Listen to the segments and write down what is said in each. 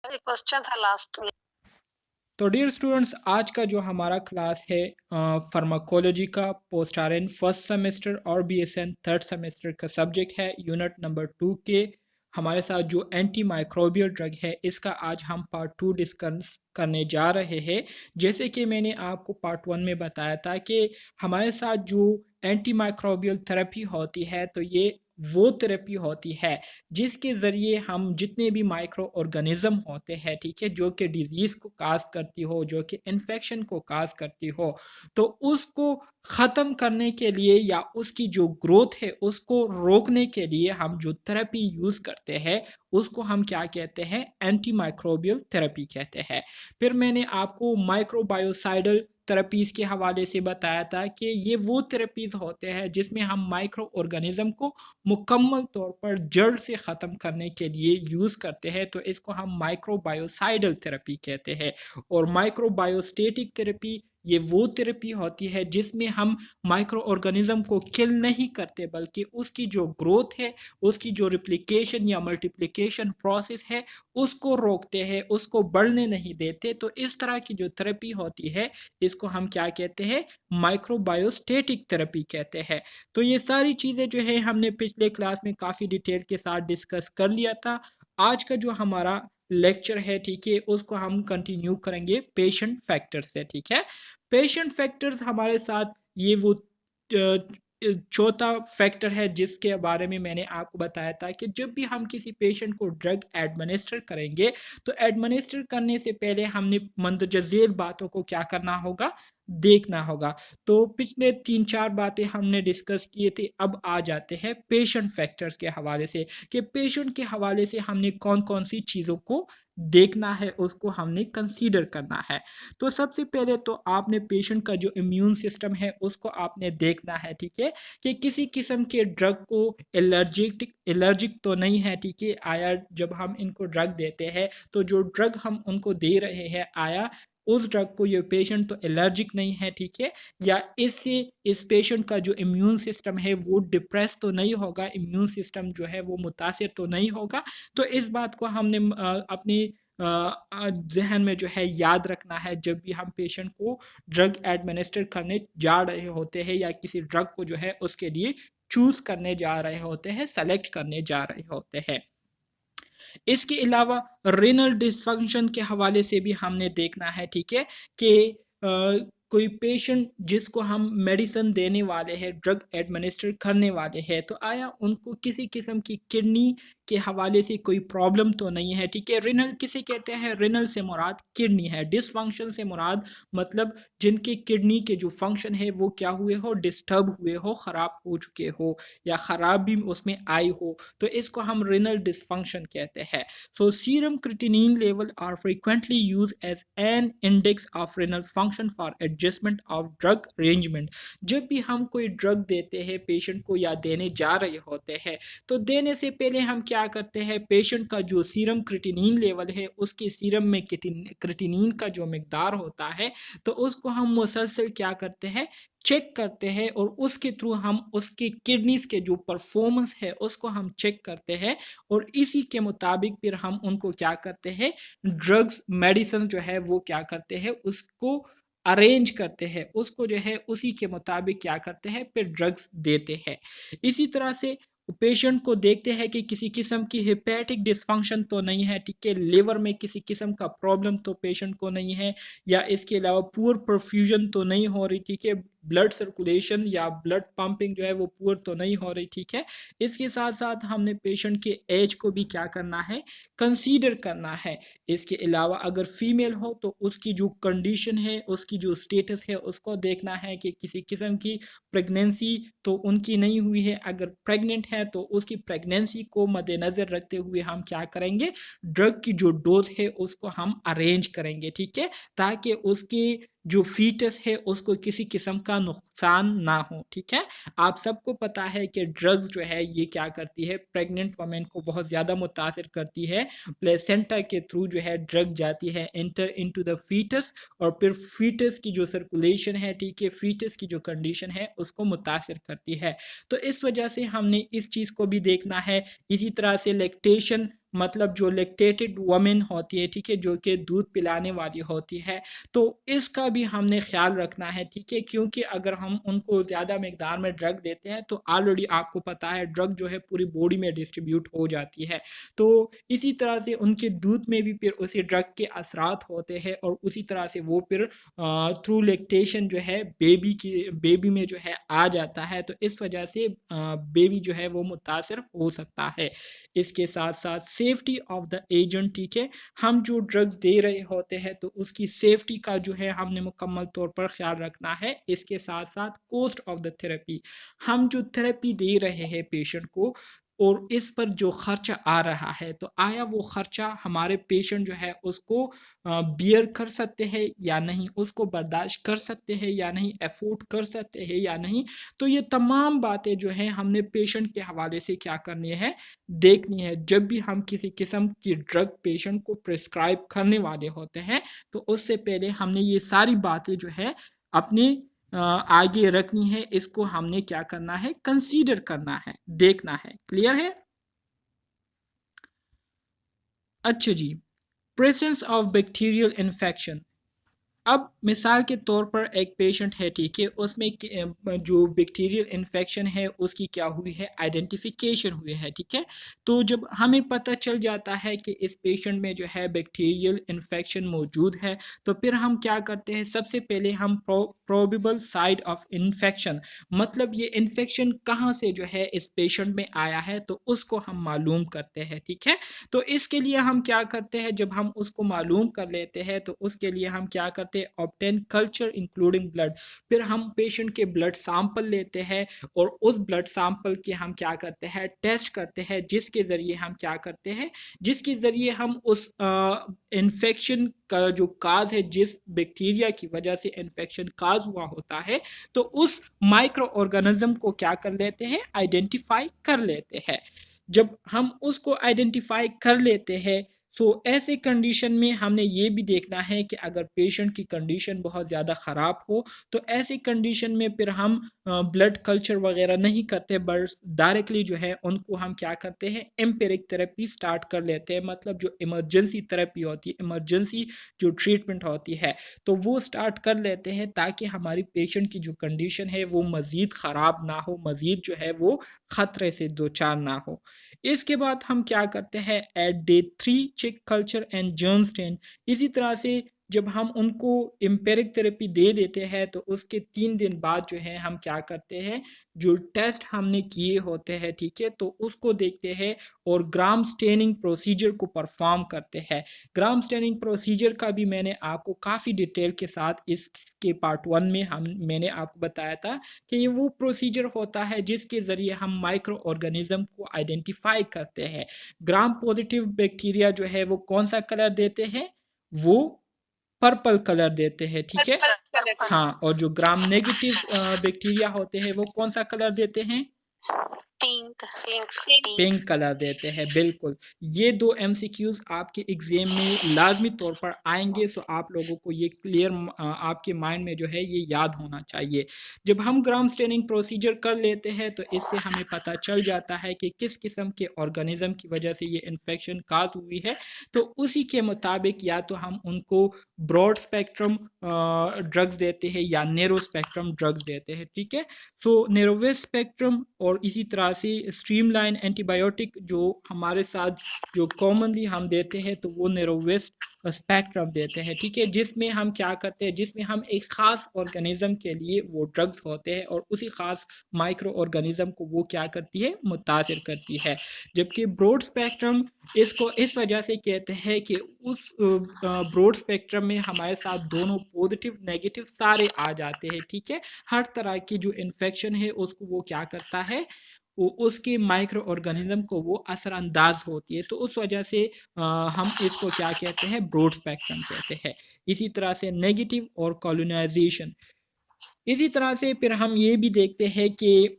Question था last में। तो डियर स्टूडेंट्स, आज का जो हमारा क्लास है फार्माकोलॉजी का पोस्ट आर फर्स्ट सेमेस्टर और बीएसएन थर्ड सेमेस्टर का सब्जेक्ट है यूनिट नंबर 2 के। हमारे साथ जो एंटी माइक्रोबियल ड्रग है इसका आज हम पार्ट 2 डिस्कस करने जा रहे हैं। जैसे कि मैंने आपको पार्ट 1 में बताया था कि हमारे साथ जो एंटी माइक्रोबियल थेरेपी होती है तो ये वो थेरेपी होती है जिसके ज़रिए हम जितने भी माइक्रो ऑर्गेनिज्म होते हैं, ठीक है, जो कि डिजीज़ को काज करती हो, जो कि इन्फेक्शन को काज करती हो, तो उसको ख़त्म करने के लिए या उसकी जो ग्रोथ है उसको रोकने के लिए हम जो थेरेपी यूज़ करते हैं उसको हम क्या कहते हैं, एंटी माइक्रोबियल थेरेपी कहते हैं। फिर मैंने आपको माइक्रोबायोसाइडल थेरेपीज़ के हवाले से बताया था कि ये वो थेरेपीज़ होते हैं जिसमें हम माइक्रो ऑर्गेनिज्म को मुकम्मल तौर पर जड़ से ख़त्म करने के लिए यूज़ करते हैं, तो इसको हम माइक्रोबायोसाइडल थेरेपी कहते हैं। और माइक्रोबायोस्टेटिक थेरेपी ये वो थेरेपी होती है जिसमें हम माइक्रो ऑर्गेनिज्म को किल नहीं करते बल्कि उसकी जो ग्रोथ है, उसकी जो रिप्लिकेशन या मल्टीप्लिकेशन प्रोसेस है उसको रोकते हैं, उसको बढ़ने नहीं देते। तो इस तरह की जो थेरेपी होती है इसको हम क्या कहते हैं, माइक्रोबायोस्टेटिक थेरेपी कहते हैं। तो ये सारी चीज़ें जो है हमने पिछले क्लास में काफ़ी डिटेल के साथ डिस्कस कर लिया था। आज का जो हमारा लेक्चर है, ठीक है, उसको हम कंटिन्यू करेंगे पेशेंट फैक्टर्स से। ठीक है, पेशेंट फैक्टर्स हमारे साथ ये वो चौथा फैक्टर है जिसके बारे में मैंने आपको बताया था कि जब भी हम किसी पेशेंट को ड्रग एडमिनिस्टर करेंगे तो एडमिनिस्टर करने से पहले हमने मंदरजा झेल बातों को क्या करना होगा, देखना होगा। तो पिछले 3-4 बातें हमने डिस्कस किए थे। अब आ जाते हैं पेशेंट फैक्टर्स के हवाले से कि पेशेंट के हवाले से हमने कौन-कौन सी चीज़ों को देखना है, उसको हमने कंसीडर करना है। तो सबसे पहले तो आपने पेशेंट का जो इम्यून सिस्टम है उसको आपने देखना है, ठीक है, कि किसी किस्म के ड्रग को एलर्जिक तो नहीं है, ठीक है। आया जब हम इनको ड्रग देते हैं तो जो ड्रग हम उनको दे रहे हैं, आया उस ड्रग को ये पेशेंट तो एलर्जिक नहीं है, ठीक है, या इससे इस पेशेंट का जो इम्यून सिस्टम है वो डिप्रेस तो नहीं होगा, इम्यून सिस्टम जो है वो मुतासिर तो नहीं होगा। तो इस बात को हमने अपनी जहन में जो है याद रखना है जब भी हम पेशेंट को ड्रग एडमिनिस्टर करने जा रहे होते हैं या किसी ड्रग को जो है उसके लिए चूज करने जा रहे होते हैं, सेलेक्ट करने जा रहे होते हैं। इसके अलावा रेनल डिसफंक्शन के हवाले से भी हमने देखना है, ठीक है, कि कोई पेशेंट जिसको हम मेडिसिन देने वाले हैं, ड्रग एडमिनिस्टर करने वाले हैं, तो आया उनको किसी किस्म की किडनी के हवाले से कोई प्रॉब्लम तो नहीं है, ठीक है। रिनल किसे कहते हैं, रिनल से मुराद किडनी है, डिसफंक्शन से मुराद मतलब जिनके किडनी के जो फंक्शन है वो क्या हुए हो, डिस्टर्ब हुए हो, ख़राब हो चुके हो या ख़राब भी उसमें आई हो, तो इसको हम रिनल डिसफंक्शन कहते हैं। So serum creatinine level are frequently use as an index of renal function for adjustment of drug arrangement. जब भी हम कोई ड्रग देते हैं पेशेंट को या देने जा रहे होते हैं तो देने से पहले हम क्या करते हैं, पेशेंट का जो सीरम क्रिटिनिन लेवल है उसके सीरम में क्रिटिनिन का जो मिकदार होता है तो उसको हम मुसलसल क्या करते हैं, चेक करते हैं, और उसके थ्रू हम उसके किडनीज के जो परफॉर्मेंस है उसको हम चेक करते हैं, और इसी के मुताबिक फिर हम उनको क्या करते हैं, ड्रग्स मेडिसिन जो है वो क्या करते हैं, उसको अरेंज करते हैं, उसको जो है उसी के मुताबिक क्या करते हैं, फिर ड्रग्स देते हैं। इसी तरह से पेशेंट को देखते हैं कि किसी किस्म की हेपेटिक डिसफंक्शन तो नहीं है, ठीक है, लिवर में किसी किस्म का प्रॉब्लम तो पेशेंट को नहीं है, या इसके अलावा पुअर परफ्यूजन तो नहीं हो रही, ठीक है, ब्लड सर्कुलेशन या ब्लड पंपिंग जो है वो पुअर तो नहीं हो रही, ठीक है। इसके साथ साथ हमने पेशेंट के एज को भी क्या करना है, कंसीडर करना है। इसके अलावा अगर फीमेल हो तो उसकी जो कंडीशन है, उसकी जो स्टेटस है उसको देखना है कि किसी किस्म की प्रेगनेंसी तो उनकी नहीं हुई है, अगर प्रेग्नेंट है तो उसकी प्रेगनेंसी को मद्देनज़र रखते हुए हम क्या करेंगे, ड्रग की जो डोज है उसको हम अरेंज करेंगे, ठीक है, ताकि उसकी जो फीटस है उसको किसी किस्म का नुकसान ना हो, ठीक है। आप सबको पता है कि ड्रग्स जो है ये क्या करती है, प्रेग्नेंट वमेन को बहुत ज़्यादा मुतासिर करती है। प्लेसेंटा के थ्रू जो है ड्रग जाती है एंटर इनटू द फीटस, और फिर फीटस की जो सर्कुलेशन है, ठीक है, फीटस की जो कंडीशन है उसको मुतासिर करती है। तो इस वजह से हमने इस चीज़ को भी देखना है। इसी तरह से लैक्टेशन मतलब जो लैक्टेटेड वुमेन होती है, ठीक है, जो कि दूध पिलाने वाली होती है, तो इसका भी हमने ख्याल रखना है, ठीक है, क्योंकि अगर हम उनको ज़्यादा मकदार में ड्रग देते हैं तो ऑलरेडी आपको पता है ड्रग जो है पूरी बॉडी में डिस्ट्रीब्यूट हो जाती है। तो इसी तरह से उनके दूध में भी फिर उसी ड्रग के असरात होते हैं और उसी तरह से वो फिर थ्रू लैक्टेशन जो है बेबी में जो है आ जाता है, तो इस वजह से बेबी जो है वो मुतासर हो सकता है। इसके साथ साथ सेफ्टी ऑफ द एजेंट, ठीक है, हम जो ड्रग्स दे रहे होते हैं तो उसकी सेफ्टी का जो है हमने मुकम्मल तौर पर ख्याल रखना है। इसके साथ साथ कॉस्ट ऑफ द थेरेपी, हम जो थेरेपी दे रहे हैं पेशेंट को और इस पर जो खर्चा आ रहा है, तो आया वो खर्चा हमारे पेशेंट जो है उसको बियर कर सकते हैं या नहीं, उसको बर्दाश्त कर सकते हैं या नहीं, अफोर्ड कर सकते हैं या नहीं। तो ये तमाम बातें जो हैं हमने पेशेंट के हवाले से क्या करनी है, देखनी है। जब भी हम किसी किस्म की ड्रग पेशेंट को प्रिस्क्राइब करने वाले होते हैं तो उससे पहले हमने ये सारी बातें जो है अपने आगे रखनी है। इसको हमने क्या करना है, कंसीडर करना है, देखना है। क्लियर है? अच्छा जी, प्रेजेंस ऑफ बैक्टीरियल इन्फेक्शन। अब मिसाल के तौर पर एक पेशेंट है, ठीक है, उसमें जो बैक्टीरियल इन्फेक्शन है उसकी क्या हुई है, आइडेंटिफिकेशन हुई है, ठीक है। तो जब हमें पता चल जाता है कि इस पेशेंट में जो है बैक्टीरियल इन्फेक्शन मौजूद है, तो फिर हम क्या करते हैं, सबसे पहले हम प्रोबेबल साइट ऑफ इन्फेक्शन, मतलब ये इन्फेक्शन कहाँ से जो है इस पेशेंट में आया है, तो उसको हम मालूम करते हैं, ठीक है। तो इसके लिए हम क्या करते हैं, जब हम उसको मालूम कर लेते हैं तो उसके लिए हम क्या करते हैं, ऑब्टेन कल्चर इंक्लूडिंग ब्लड, फिर हम पेशेंट के ब्लड सैंपल लेते हैं और उस ब्लड सैंपल के हम क्या करते हैं, टेस्ट करते हैं, जिसके ज़रिए हम क्या करते हैं, जिसके ज़रिए हम उस इन्फेक्शन का जो काज है, जिस बैक्टीरिया की वजह से इन्फेक्शन काज हुआ होता है, तो उस माइक्रो ऑर्गेनिज्म को क्या कर लेते हैं, आइडेंटिफाई कर लेते हैं। जब हम उसको आइडेंटिफाई कर लेते हैं, सो ऐसे कंडीशन में हमने ये भी देखना है कि अगर पेशेंट की कंडीशन बहुत ज़्यादा ख़राब हो तो ऐसी कंडीशन में फिर हम ब्लड कल्चर वगैरह नहीं करते, बस डायरेक्टली जो है उनको हम क्या करते हैं, एम्पिरिक थेरेपी स्टार्ट कर लेते हैं। मतलब जो इमरजेंसी थेरेपी होती है, इमरजेंसी जो ट्रीटमेंट होती है, तो वो स्टार्ट कर लेते हैं ताकि हमारी पेशेंट की जो कंडीशन है वो मज़ीद ख़राब ना हो, मज़ीद जो है वो ख़तरे से दो चार ना हो। इसके बाद हम क्या करते हैं, at day 3 check culture and gram stain. इसी तरह से जब हम उनको एम्पेरिक थेरेपी दे देते हैं तो उसके 3 दिन बाद जो है हम क्या करते हैं, जो टेस्ट हमने किए होते हैं, ठीक है, तो उसको देखते हैं और ग्राम स्टेनिंग प्रोसीजर को परफॉर्म करते हैं। ग्राम स्टेनिंग प्रोसीजर का भी मैंने आपको काफ़ी डिटेल के साथ इसके पार्ट 1 में मैंने आपको बताया था कि ये वो प्रोसीजर होता है जिसके ज़रिए हम माइक्रो ऑर्गेनिज्म को आइडेंटिफाई करते हैं। ग्राम पॉजिटिव बैक्टीरिया जो है वो कौन सा कलर देते हैं, वो पर्पल कलर देते हैं, ठीक है। हाँ, और जो ग्राम नेगेटिव बैक्टीरिया होते हैं वो कौन सा कलर देते हैं, पिंक कलर देते हैं। बिल्कुल, ये 2 एमसीक्यूज आपके एग्जाम में लाजमी तौर पर आएंगे, सो आप लोगों को ये क्लियर आपके माइंड में जो है ये याद होना चाहिए। जब हम ग्राम स्टेनिंग प्रोसीजर कर लेते हैं तो इससे हमें पता चल जाता है कि किस किस्म के ऑर्गेनिज्म की वजह से ये इन्फेक्शन काज हुई है, तो उसी के मुताबिक या तो हम उनको ब्रॉड स्पेक्ट्रम ड्रग्स देते हैं या नैरो स्पेक्ट्रम ड्रग्स देते हैं, ठीक है। सो नैरोवेस्ट स्पेक्ट्रम और इसी तरह से स्ट्रीमलाइन एंटीबायोटिक जो हमारे साथ जो कॉमनली हम देते हैं, तो वो नैरोवेस्ट स्पेक्ट्रम देते हैं, ठीक है, जिसमें हम क्या करते हैं, जिसमें हम एक ख़ास ऑर्गेनिज्म के लिए वो ड्रग्स होते हैं और उसी ख़ास माइक्रो ऑर्गेनिज्म को वो क्या करती है, मुतासिर करती है। जबकि ब्रॉड स्पेक्ट्रम इसको इस वजह से कहते हैं कि उस ब्रॉड स्पेक्ट्रम में हमारे साथ दोनों पॉजिटिव नेगेटिव सारे आ जाते हैं, ठीक है। हर तरह की जो इन्फेक्शन है उसको वो क्या करता है, वो उसके माइक्रो ऑर्गेनिज्म को वो असरअंदाज होती है, तो उस वजह से हम इसको क्या कहते हैं, ब्रॉड स्पेक्ट्रम कहते हैं। इसी तरह से नेगेटिव और कॉलोनाइजेशन। इसी तरह से फिर हम ये भी देखते हैं कि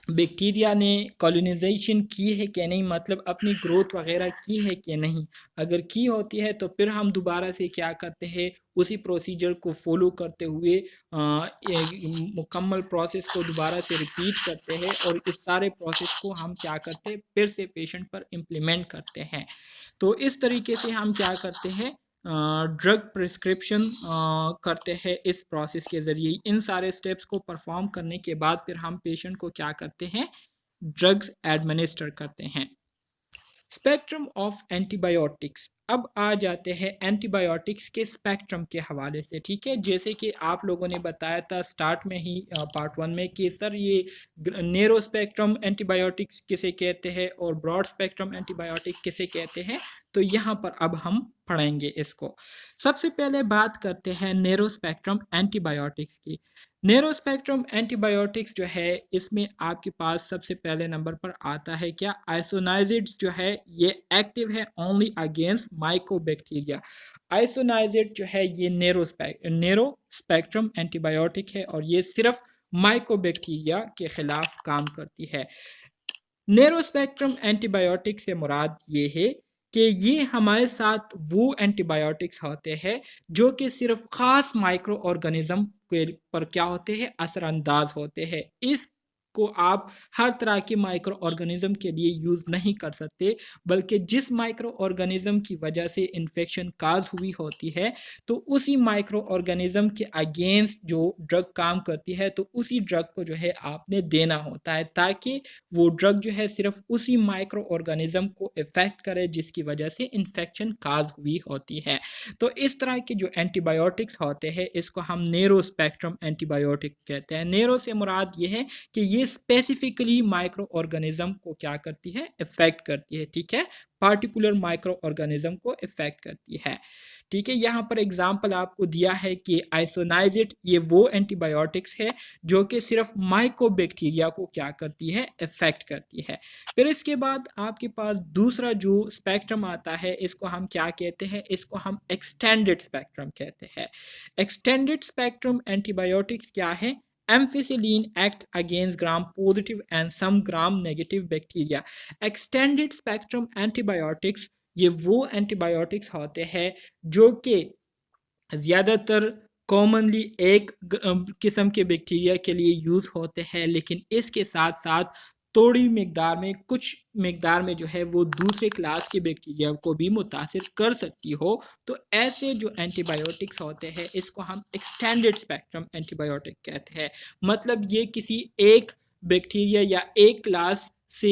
बैक्टीरिया ने कॉलोनाइजेशन की है कि नहीं, मतलब अपनी ग्रोथ वगैरह की है कि नहीं। अगर की होती है तो फिर हम दोबारा से क्या करते हैं, उसी प्रोसीजर को फॉलो करते हुए एक मुकम्मल प्रोसेस को दोबारा से रिपीट करते हैं और इस सारे प्रोसेस को हम क्या करते हैं, फिर से पेशेंट पर इम्प्लीमेंट करते हैं। तो इस तरीके से हम क्या करते हैं, ड्रग प्रिस्क्रिप्शन करते हैं इस प्रोसेस के ज़रिए। इन सारे स्टेप्स को परफॉर्म करने के बाद फिर हम पेशेंट को क्या करते हैं, ड्रग्स एडमिनिस्टर करते हैं। Spectrum of antibiotics. अब आ जाते हैं एंटीबायोटिक्स के स्पेक्ट्रम के हवाले से, ठीक है। जैसे कि आप लोगों ने बताया था स्टार्ट में ही पार्ट 1 में कि सर ये नैरो स्पेक्ट्रम एंटीबायोटिक्स किसे कहते हैं और ब्रॉड स्पेक्ट्रम एंटीबायोटिक किसे कहते हैं। तो यहाँ पर अब हम पढ़ेंगे इसको। सबसे पहले बात करते हैं नैरो स्पेक्ट्रम एंटीबायोटिक्स की। नैरो स्पेक्ट्रम एंटीबायोटिक्स जो है, इसमें आपके पास सबसे पहले नंबर पर आता है क्या, आइसोनाइजिड्स जो है ये एक्टिव है ओनली अगेंस्ट माइकोबैक्टीरिया। आइसोनाइजिड जो है ये नैरो स्पेक्ट्रम एंटीबायोटिक है और ये सिर्फ माइकोबैक्टीरिया के खिलाफ काम करती है। नैरो स्पेक्ट्रम एंटीबायोटिक से मुराद ये है कि ये हमारे साथ वो एंटीबायोटिक्स होते हैं जो कि सिर्फ ख़ास माइक्रो ऑर्गेनिज्म के पर क्या होते हैं, असरअंदाज होते हैं। इस को आप हर तरह के माइक्रो ऑर्गेनिज्म के लिए यूज़ नहीं कर सकते, बल्कि जिस माइक्रो ऑर्गेनिज्म की वजह से इन्फेक्शन काज हुई होती है, तो उसी माइक्रो ऑर्गेनिज्म के अगेंस्ट जो ड्रग काम करती है, तो उसी ड्रग को जो है आपने देना होता है, ताकि वो ड्रग जो है सिर्फ उसी माइक्रो ऑर्गेनिज्म को इफेक्ट करे जिसकी वजह से इन्फेक्शन काज हुई होती है। तो इस तरह के जो एंटीबायोटिक्स होते हैं इसको हम नैरो स्पेक्ट्रम एंटीबायोटिक कहते हैं। नैरो से मुराद ये है कि ये स्पेसिफिकली माइक्रो ऑर्गेनिज्म को क्या करती है, इफेक्ट करती है, ठीक है, पार्टिकुलर माइक्रो ऑर्गेनिज्म को इफेक्ट करती है, ठीक है। यहाँ पर एग्जांपल आपको दिया है कि आइसोनाइजिड ये वो एंटीबायोटिक्स है जो कि सिर्फ माइकोबैक्टीरिया को क्या करती है, इफेक्ट करती है। फिर इसके बाद आपके पास दूसरा जो स्पेक्ट्रम आता है इसको हम क्या कहते हैं, इसको हम एक्सटेंडेड स्पेक्ट्रम कहते हैं। एक्सटेंडेड स्पेक्ट्रम एंटीबायोटिक्स क्या है, ampicillin act against gram positive and some gram negative bacteria. Extended spectrum antibiotics ये वो एंटीबायोटिक्स होते हैं जो कि ज़्यादातर कॉमनली एक किस्म के बैक्टीरिया के लिए यूज़ होते हैं, लेकिन इसके साथ साथ थोड़ी मिकदार में, कुछ मिकदार में जो है वो दूसरे क्लास के बैक्टीरिया को भी मुतासिर कर सकती हो। तो ऐसे जो एंटीबायोटिक्स होते हैं इसको हम एक्सटेंडेड स्पेक्ट्रम एंटीबायोटिक कहते हैं। मतलब ये किसी एक बैक्टीरिया या एक क्लास से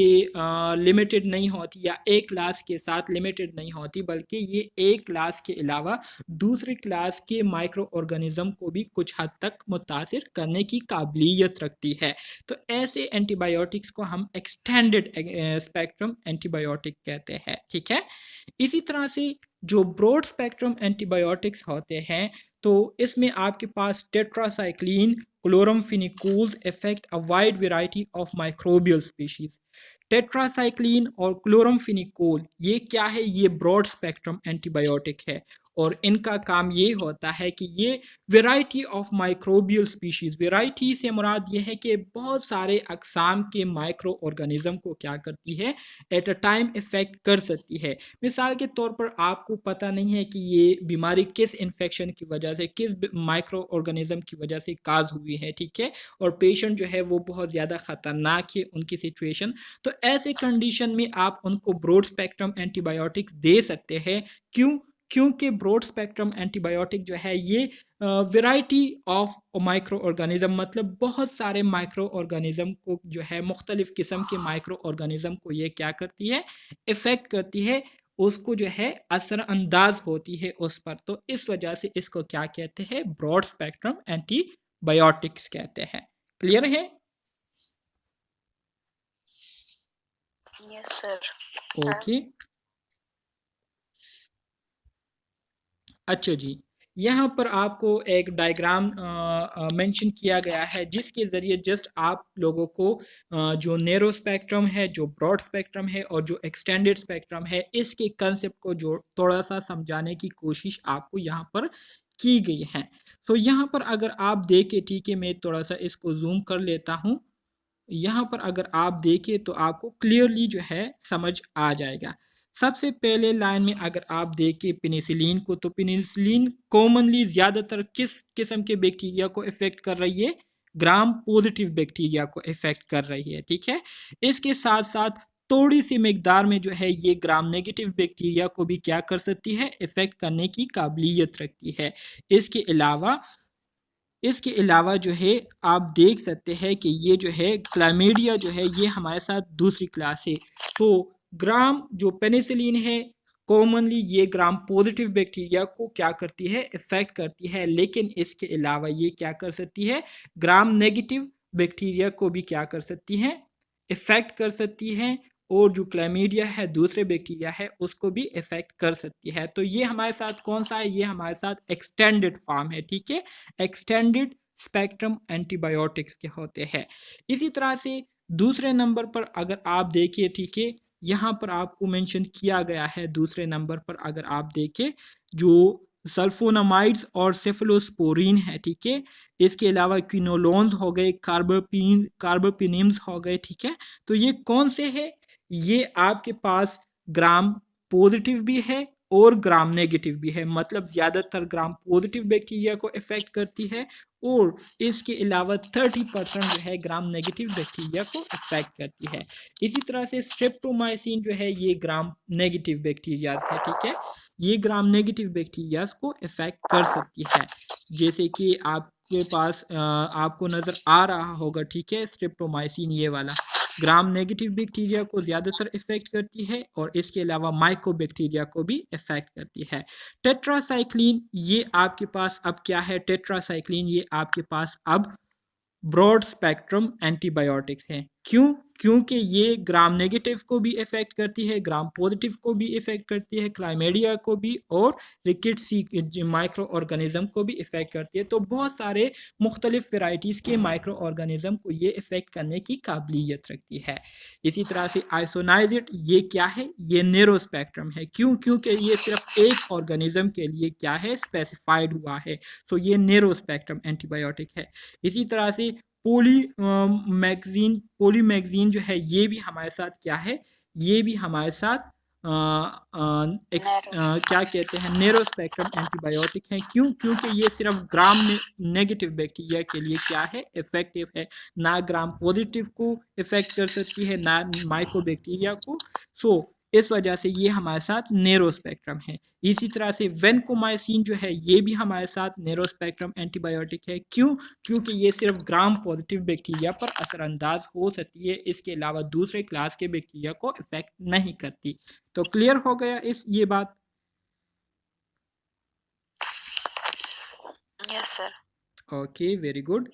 लिमिटेड नहीं होती या एक क्लास के साथ लिमिटेड नहीं होती, बल्कि ये एक क्लास के अलावा दूसरे क्लास के माइक्रो ऑर्गेनिज्म को भी कुछ हद तक मुतासिर करने की काबिलियत रखती है। तो ऐसे एंटीबायोटिक्स को हम एक्सटेंडेड स्पेक्ट्रम एंटीबायोटिक कहते हैं, ठीक है। इसी तरह से जो ब्रॉड स्पेक्ट्रम एंटीबायोटिक्स होते हैं, तो इसमें आपके पास tetracycline, chloramphenicols affect a wide variety of microbial species। Tetracycline और क्लोरमफेनिकोल ये क्या है, ये ब्रॉड स्पेक्ट्रम एंटीबायोटिक है और इनका काम ये होता है कि ये variety of microbial species, variety से मुराद ये है कि बहुत सारे अकसाम के माइक्रो ऑर्गेनिज्म को क्या करती है, एट अ टाइम इफेक्ट कर सकती है। मिसाल के तौर पर आपको पता नहीं है कि ये बीमारी किस इन्फेक्शन की वजह से, किस माइक्रो ऑर्गेनिज्म की वजह से काज हुई है, ठीक है, और पेशेंट जो है वो बहुत ज़्यादा ख़तरनाक है उनकी सिचुएशन। तो ऐसे कंडीशन में आप उनको ब्रॉड स्पेक्ट्रम एंटीबायोटिक्स दे सकते हैं। क्यों? क्योंकि ब्रॉड स्पेक्ट्रम एंटीबायोटिक जो है ये वेराइटी ऑफ माइक्रो ऑर्गेनिज्म, मतलब बहुत सारे माइक्रो ऑर्गेनिज्म को जो है, मुख्तलिफ किस्म के माइक्रो ऑर्गेनिज्म को ये क्या करती है, इफेक्ट करती है, उसको जो है असरअंदाज होती है उस पर। तो इस वजह से इसको क्या कहते हैं, ब्रॉड स्पेक्ट्रम एंटीबायोटिक्स कहते हैं। क्लियर है? Yes sir. ओके, अच्छा जी, यहाँ पर आपको एक डायग्राम मेंशन किया गया है जिसके ज़रिए जस्ट आप लोगों को जो नैरो स्पेक्ट्रम है, जो ब्रॉड स्पेक्ट्रम है और जो एक्सटेंडेड स्पेक्ट्रम है, इसके कंसेप्ट को जो थोड़ा सा समझाने की कोशिश आपको यहाँ पर की गई है। तो यहाँ पर अगर आप देखें, ठीक है, मैं थोड़ा सा इसको जूम कर लेता हूँ। यहाँ पर अगर आप देखें तो आपको क्लियरली जो है समझ आ जाएगा। सबसे पहले लाइन में अगर आप देखें पेनिसिलिन को, तो पेनिसिलिन कॉमनली ज़्यादातर किस किस्म के बैक्टीरिया को इफेक्ट कर रही है? ग्राम पॉजिटिव बैक्टीरिया को इफेक्ट कर रही है, ठीक है। इसके साथ साथ थोड़ी सी मिकदार में जो है ये ग्राम नेगेटिव बैक्टीरिया को भी क्या कर सकती है? इफेक्ट करने की काबिलियत रखती है। इसके अलावा जो है आप देख सकते हैं कि ये जो है क्लामीडिया जो है ये हमारे साथ दूसरी क्लास है। तो ग्राम जो पेनिसिलिन है कॉमनली ये ग्राम पॉजिटिव बैक्टीरिया को क्या करती है? इफेक्ट करती है, लेकिन इसके अलावा ये क्या कर सकती है? ग्राम नेगेटिव बैक्टीरिया को भी क्या कर सकती हैं? इफेक्ट कर सकती हैं। और जो क्लैमीडिया है दूसरे बैक्टीरिया है उसको भी इफेक्ट कर सकती है। तो ये हमारे साथ कौन सा है? ये हमारे साथ एक्सटेंडेड फॉर्म है, ठीक है। एक्सटेंडेड स्पेक्ट्रम एंटीबायोटिक्स के होते हैं। इसी तरह से दूसरे नंबर पर अगर आप देखिए, ठीक है, यहाँ पर आपको मेंशन किया गया है दूसरे नंबर पर अगर आप देखें जो सल्फोनामाइड्स और सेफलोस्पोरिन है, ठीक है। इसके अलावा क्विनोलोन्स हो गए, कार्बापिनिम्स हो गए, ठीक है। तो ये कौन से है? ये आपके पास ग्राम पॉजिटिव भी है और ग्राम नेगेटिव भी है, मतलब ज़्यादातर ग्राम पॉजिटिव बैक्टीरिया को इफेक्ट करती है और इसके अलावा 30% जो है ग्राम नेगेटिव बैक्टीरिया को इफेक्ट करती है। इसी तरह से स्ट्रेप्टोमाइसिन जो है ये ग्राम नेगेटिव बैक्टीरिया है, ठीक है। ये ग्राम नेगेटिव बैक्टीरिया को इफेक्ट कर सकती है, जैसे कि आपके पास आपको नज़र आ रहा होगा, ठीक है। स्ट्रेप्टोमाइसिन ये वाला ग्राम नेगेटिव बैक्टीरिया को ज़्यादातर इफेक्ट करती है और इसके अलावा माइकोबैक्टीरिया को भी इफेक्ट करती है। टेट्रासाइक्लिन ये आपके पास अब क्या है? टेट्रासाइक्लिन ये आपके पास अब ब्रॉड स्पेक्ट्रम एंटीबायोटिक्स हैं। क्यों? क्योंकि ये ग्राम नेगेटिव को भी इफेक्ट करती है, ग्राम पॉजिटिव को भी इफेक्ट करती है, क्लाइमेडिया को भी और रिकेट्सी माइक्रो ऑर्गेनिज्म को भी इफेक्ट करती है। तो बहुत सारे मुख्तलिफ वेराइटीज़ के माइक्रो ऑर्गेनिज्म को ये इफेक्ट करने की काबिलियत रखती है। इसी तरह से आइसोनाइजिट ये क्या है? ये नेरो स्पेक्ट्रम है। क्यों? क्योंकि ये सिर्फ एक ऑर्गेनिज्म के लिए क्या है? स्पेसिफाइड हुआ है। सो ये नेरो स्पेक्ट्रम एंटीबायोटिक है। इसी तरह से पोलीमैगजीन जो है ये भी हमारे साथ क्या है? ये भी हमारे साथ क्या कहते हैं? नेरो स्पेक्ट्रम एंटीबायोटिक है। क्यों? क्योंकि ये सिर्फ ग्राम नेगेटिव बैक्टीरिया के लिए क्या है? इफेक्टिव है, ना ग्राम पॉजिटिव को इफेक्ट कर सकती है, ना माइकोबैक्टीरिया को। सो इस वजह से ये हमारे साथ नेरो स्पेक्ट्रम है। इसी तरह से वेनकोमाइसिन जो है ये भी हमारे साथ नेरो स्पेक्ट्रम एंटीबायोटिक है। क्यों? क्योंकि ये सिर्फ ग्राम पॉजिटिव बैक्टीरिया पर असरअंदाज हो सकती है, इसके अलावा दूसरे क्लास के बैक्टीरिया को इफेक्ट नहीं करती। तो क्लियर हो गया ये बात? Yes sir. Okay, very good.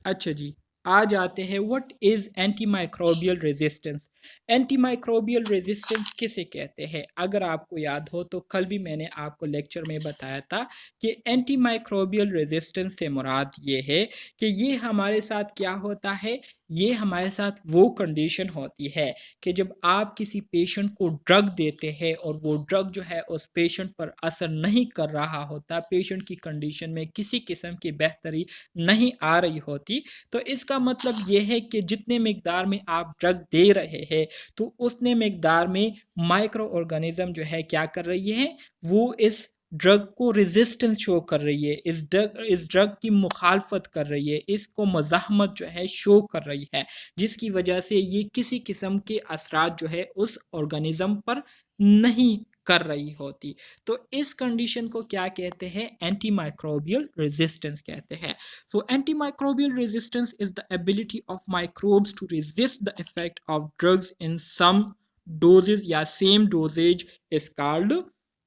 अच्छा जी, आ जाते हैं what is anti microbial resistance. Anti microbial resistance किसे कहते हैं? अगर आपको याद हो तो कल भी मैंने आपको लेक्चर में बताया था कि एंटी माइक्रोबियल रेजिस्टेंस से मुराद ये है कि ये हमारे साथ क्या होता है? ये हमारे साथ वो कंडीशन होती है कि जब आप किसी पेशेंट को ड्रग देते हैं और वो ड्रग जो है उस पेशेंट पर असर नहीं कर रहा होता, पेशेंट की कंडीशन में किसी किस्म की बेहतरी नहीं आ रही होती, तो इसका मतलब ये है कि जितने मिकदार में आप ड्रग दे रहे हैं तो उतने मिकदार में माइक्रो ऑर्गेनिज्म जो है क्या कर रही है? वो इस ड्रग को रेजिस्टेंस शो कर रही है, इस ड्रग की मुखालफत कर रही है, इसको मज़ाहमत जो है शो कर रही है, जिसकी वजह से ये किसी किस्म के असरात जो है उस ऑर्गेनिज्म पर नहीं कर रही होती। तो इस कंडीशन को क्या कहते हैं? एंटी माइक्रोबियल रेजिस्टेंस कहते हैं। So antimicrobial resistance is the ability of microbes to resist the effect of drugs in some doses या same dosage is called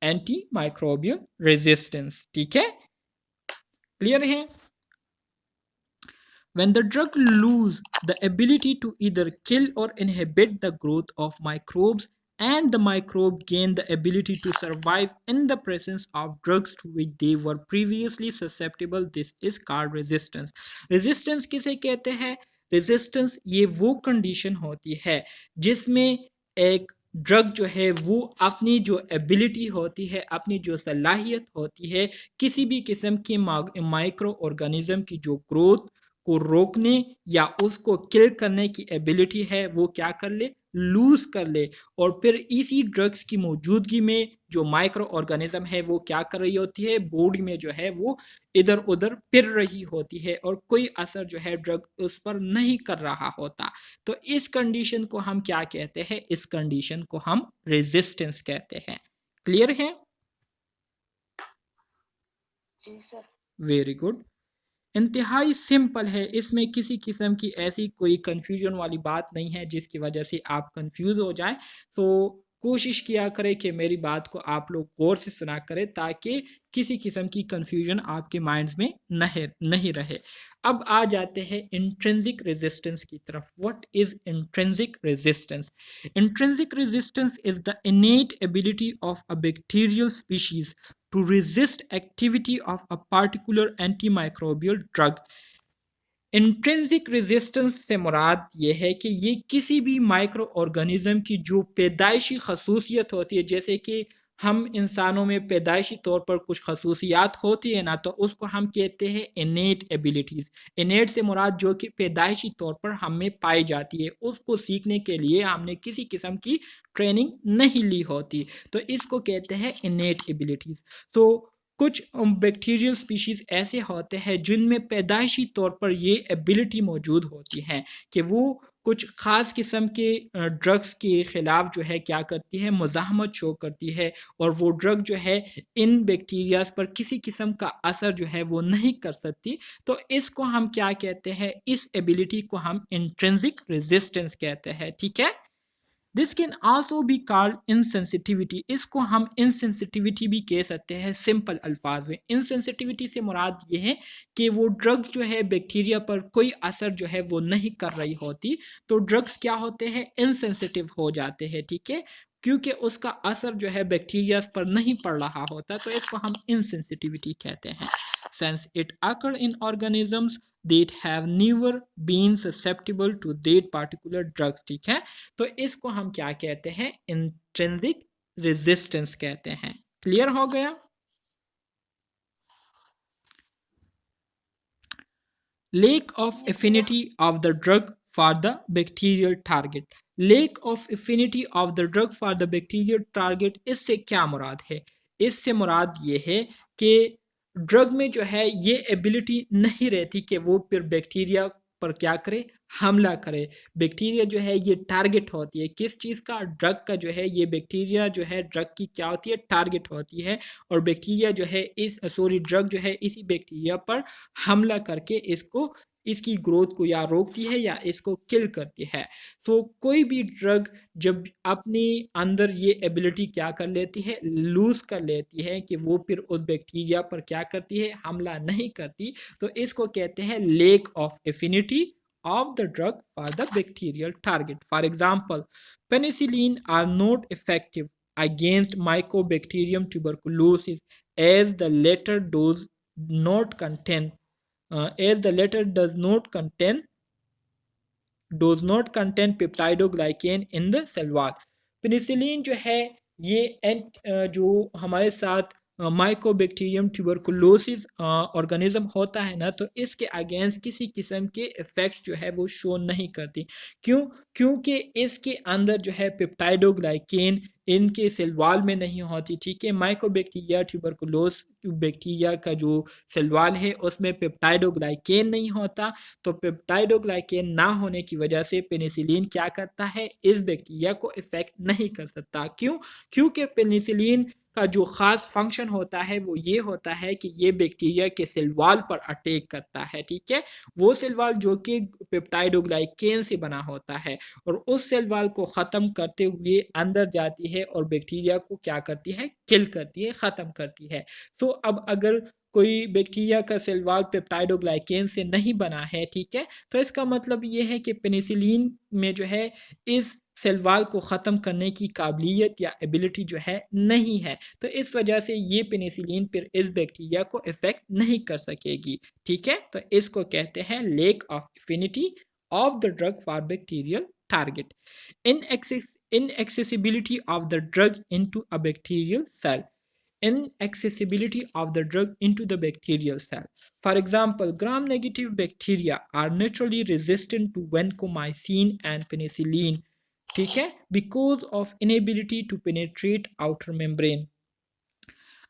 antimicrobial resistance। ठीक है, क्लियर है? When the drug lose the ability to either kill or inhibit the growth of microbes and the microbe gain the ability to survive in the presence of drugs to which they were previously susceptible, this is called resistance। resistance किसे कहते हैं? resistance ये वो condition होती है जिसमें एक drug जो है वो अपनी जो एबिलिटी होती है, अपनी जो सलाहियत होती है, किसी भी किस्म के माइक्रो ऑर्गेनिज्म की जो ग्रोथ को रोकने या उसको किल करने की एबिलिटी है वो क्या कर ले, लूज कर ले। और फिर इसी ड्रग्स की मौजूदगी में जो माइक्रो ऑर्गेनिज्म है वो क्या कर रही होती है, बॉडी में जो है वो इधर उधर फिर रही होती है और कोई असर जो है ड्रग उस पर नहीं कर रहा होता। तो इस कंडीशन को हम क्या कहते हैं, इस कंडीशन को हम रेजिस्टेंस कहते हैं। क्लियर है? जी सर। Very good. इंतहाई सिंपल है, इसमें किसी किस्म की ऐसी कोई कंफ्यूजन वाली बात नहीं है जिसकी वजह से आप कंफ्यूज हो जाएं। तो कोशिश किया करें कि मेरी बात को आप लोग गौर से सुना करें ताकि किसी किस्म की कंफ्यूजन आपके माइंड्स में नहीं रहे। अब आ जाते हैं इंट्रिंसिक रेजिस्टेंस की तरफ। What is intrinsic resistance? Intrinsic resistance is the इनेट ability of a bacterial species to resist activity of a particular antimicrobial drug। Intrinsic resistance से मुराद ये है कि ये किसी भी माइक्रो ऑर्गेनिज्म की जो पैदाइशी खसूसियत होती है, जैसे कि हम इंसानों में पैदाइशी तौर पर कुछ खसूसियात होती है ना, तो उसको हम कहते हैं इनेट एबिलिटीज़। इनेट से मुराद जो कि पैदाइशी तौर पर हम में पाई जाती है, उसको सीखने के लिए हमने किसी किस्म की ट्रेनिंग नहीं ली होती, तो इसको कहते हैं इनेट एबिलिटीज़। सो कुछ बैक्टीरियल स्पीशीज़ ऐसे होते हैं जिनमें पैदाइशी तौर पर ये एबिलिटी मौजूद होती है कि वो कुछ ख़ास किस्म के ड्रग्स के ख़िलाफ़ जो है क्या करती है, मुज़ाहमत शो करती है, और वो ड्रग जो है इन बैक्टीरियाज़ पर किसी किस्म का असर जो है वो नहीं कर सकती। तो इसको हम क्या कहते हैं, इस एबिलिटी को हम इंट्रिंसिक रेजिस्टेंस कहते हैं। ठीक है। This can also be called insensitivity. इसको हम इनसेंसिटिविटी भी कह सकते हैं सिंपल अल्फाज में। इनसेंसिटिविटी से मुराद ये है कि वो ड्रग्स जो है बैक्टीरिया पर कोई असर जो है वो नहीं कर रही होती, तो ड्रग्स क्या होते हैं, इनसेंसिटिव हो जाते हैं। ठीक है, क्योंकि उसका असर जो है बैक्टीरिया पर नहीं पड़ रहा होता, तो इसको हम इनसेंसिटिविटी कहते हैं। Since it occurred in organisms that have never been susceptible to that particular drug। ठीक है, तो इसको हम क्या कहते हैं, इंट्रिंसिक रेजिस्टेंस कहते हैं। क्लियर हो गया? Lack of affinity of the drug for the bacterial target। Lack of affinity of the drug for the bacterial target, इससे क्या मुराद है? इससे मुराद ये है कि ड्रग में जो है ये एबिलिटी नहीं रहती कि वो फिर बैक्टीरिया पर क्या करे, हमला करे। बैक्टीरिया जो है ये टारगेट होती है किस चीज़ का, ड्रग का जो है, ये बैक्टीरिया जो है ड्रग की क्या होती है, टारगेट होती है, और बैक्टीरिया जो है ड्रग जो है इसी बैक्टीरिया पर हमला करके इसको, इसकी ग्रोथ को या रोकती है या इसको किल करती है। सो कोई भी ड्रग जब अपने अंदर ये एबिलिटी क्या कर लेती है, लूज कर लेती है कि वो फिर उस बैक्टीरिया पर क्या करती है, हमला नहीं करती, तो इसको कहते हैं lack of affinity of the drug for the bacterial target। For example, penicillin are not effective against Mycobacterium tuberculosis as the latter does not contain does not contain peptidoglycan in the cell wall। Penicillin जो है ये जो हमारे साथ Mycobacterium tuberculosis organism होता है ना, तो इसके अगेंस्ट किसी किस्म के इफेक्ट जो है वो शो नहीं करती। क्यों? क्योंकि इसके अंदर जो है पेप्टाइडोग्लाइकेन इनके सेल वॉल में नहीं होती। ठीक है, माइकोबैक्टीरिया ट्यूबरकुलोस बैक्टीरिया का जो सेल वॉल है उसमें पेप्टाइडोग्लाइकेन नहीं होता, तो पेप्टाइडोग्लाइकेन ना होने की वजह से पेनिसिलिन क्या करता है, इस बैक्टीरिया को इफेक्ट नहीं कर सकता। क्यों? क्योंकि पेनिसिलिन का जो ख़ास फंक्शन होता है वो ये होता है कि ये बैक्टीरिया के सेल वॉल पर अटैक करता है। ठीक है, वो सेल वॉल जो कि पेप्टाइडोग्लाइकेन से बना होता है, और उस सेल वॉल को ख़त्म करते हुए अंदर जाती है और बैक्टीरिया को क्या करती है, किल करती है, ख़त्म करती है। सो अब अगर कोई बैक्टीरिया का सेल वॉल पेप्टाइडोग्लाइकेन से नहीं बना है, ठीक है, तो इसका मतलब ये है कि पेनिसिलिन में जो है इस सेल वॉल को ख़त्म करने की काबिलियत या एबिलिटी जो है नहीं है, तो इस वजह से ये पेनिसिलिन फिर इस बैक्टीरिया को इफेक्ट नहीं कर सकेगी। ठीक है, तो इसको कहते हैं lack of affinity of the drug for bacterial target. inaccessibility of the drug into a bacterial cell। inaccessibility of the drug into the bacterial cell. For example, gram-negative bacteria are naturally resistant to vancomycin and penicillin, ठीक है, because of inability to penetrate outer membrane.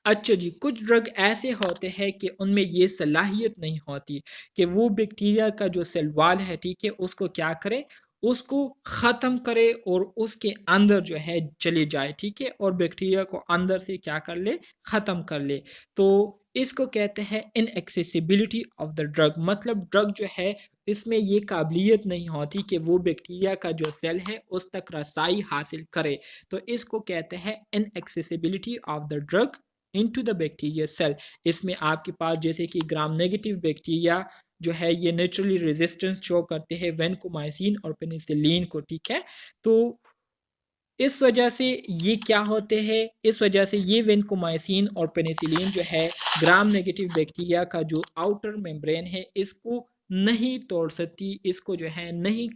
अच्छा जी, कुछ drug ऐसे होते हैं कि उनमें ये सलाहियत नहीं होती कि वो बैक्टीरिया का जो सेल वाल है, ठीक है, उसको क्या करे, उसको ख़त्म करे और उसके अंदर जो है चले जाए, ठीक है, और बैक्टीरिया को अंदर से क्या कर ले, ख़त्म कर ले। तो इसको कहते हैं इनएक्सेसिबिलिटी ऑफ द ड्रग, मतलब ड्रग जो है इसमें ये काबिलियत नहीं होती कि वो बैक्टीरिया का जो सेल है उस तक रसाई हासिल करे। तो इसको कहते हैं inaccessibility of the drug into the bacteria cell. इसमें आपके पास जैसे कि ग्राम नेगेटिव बैक्टीरिया जो है ये नेचुरली रेजिस्टेंस शो करते हैं वेनकोमाइसिन और पेनिसिलिन को, ठीक है। तो इस वजह से ये क्या होते हैं, इस वजह से ये वेनकोमाइसिन और पेनिसिलिन जो है ग्राम नेगेटिव बैक्टीरिया का जो आउटर मेम्ब्रेन है इसको नहीं तोड़ सकती, इसको जो है नहीं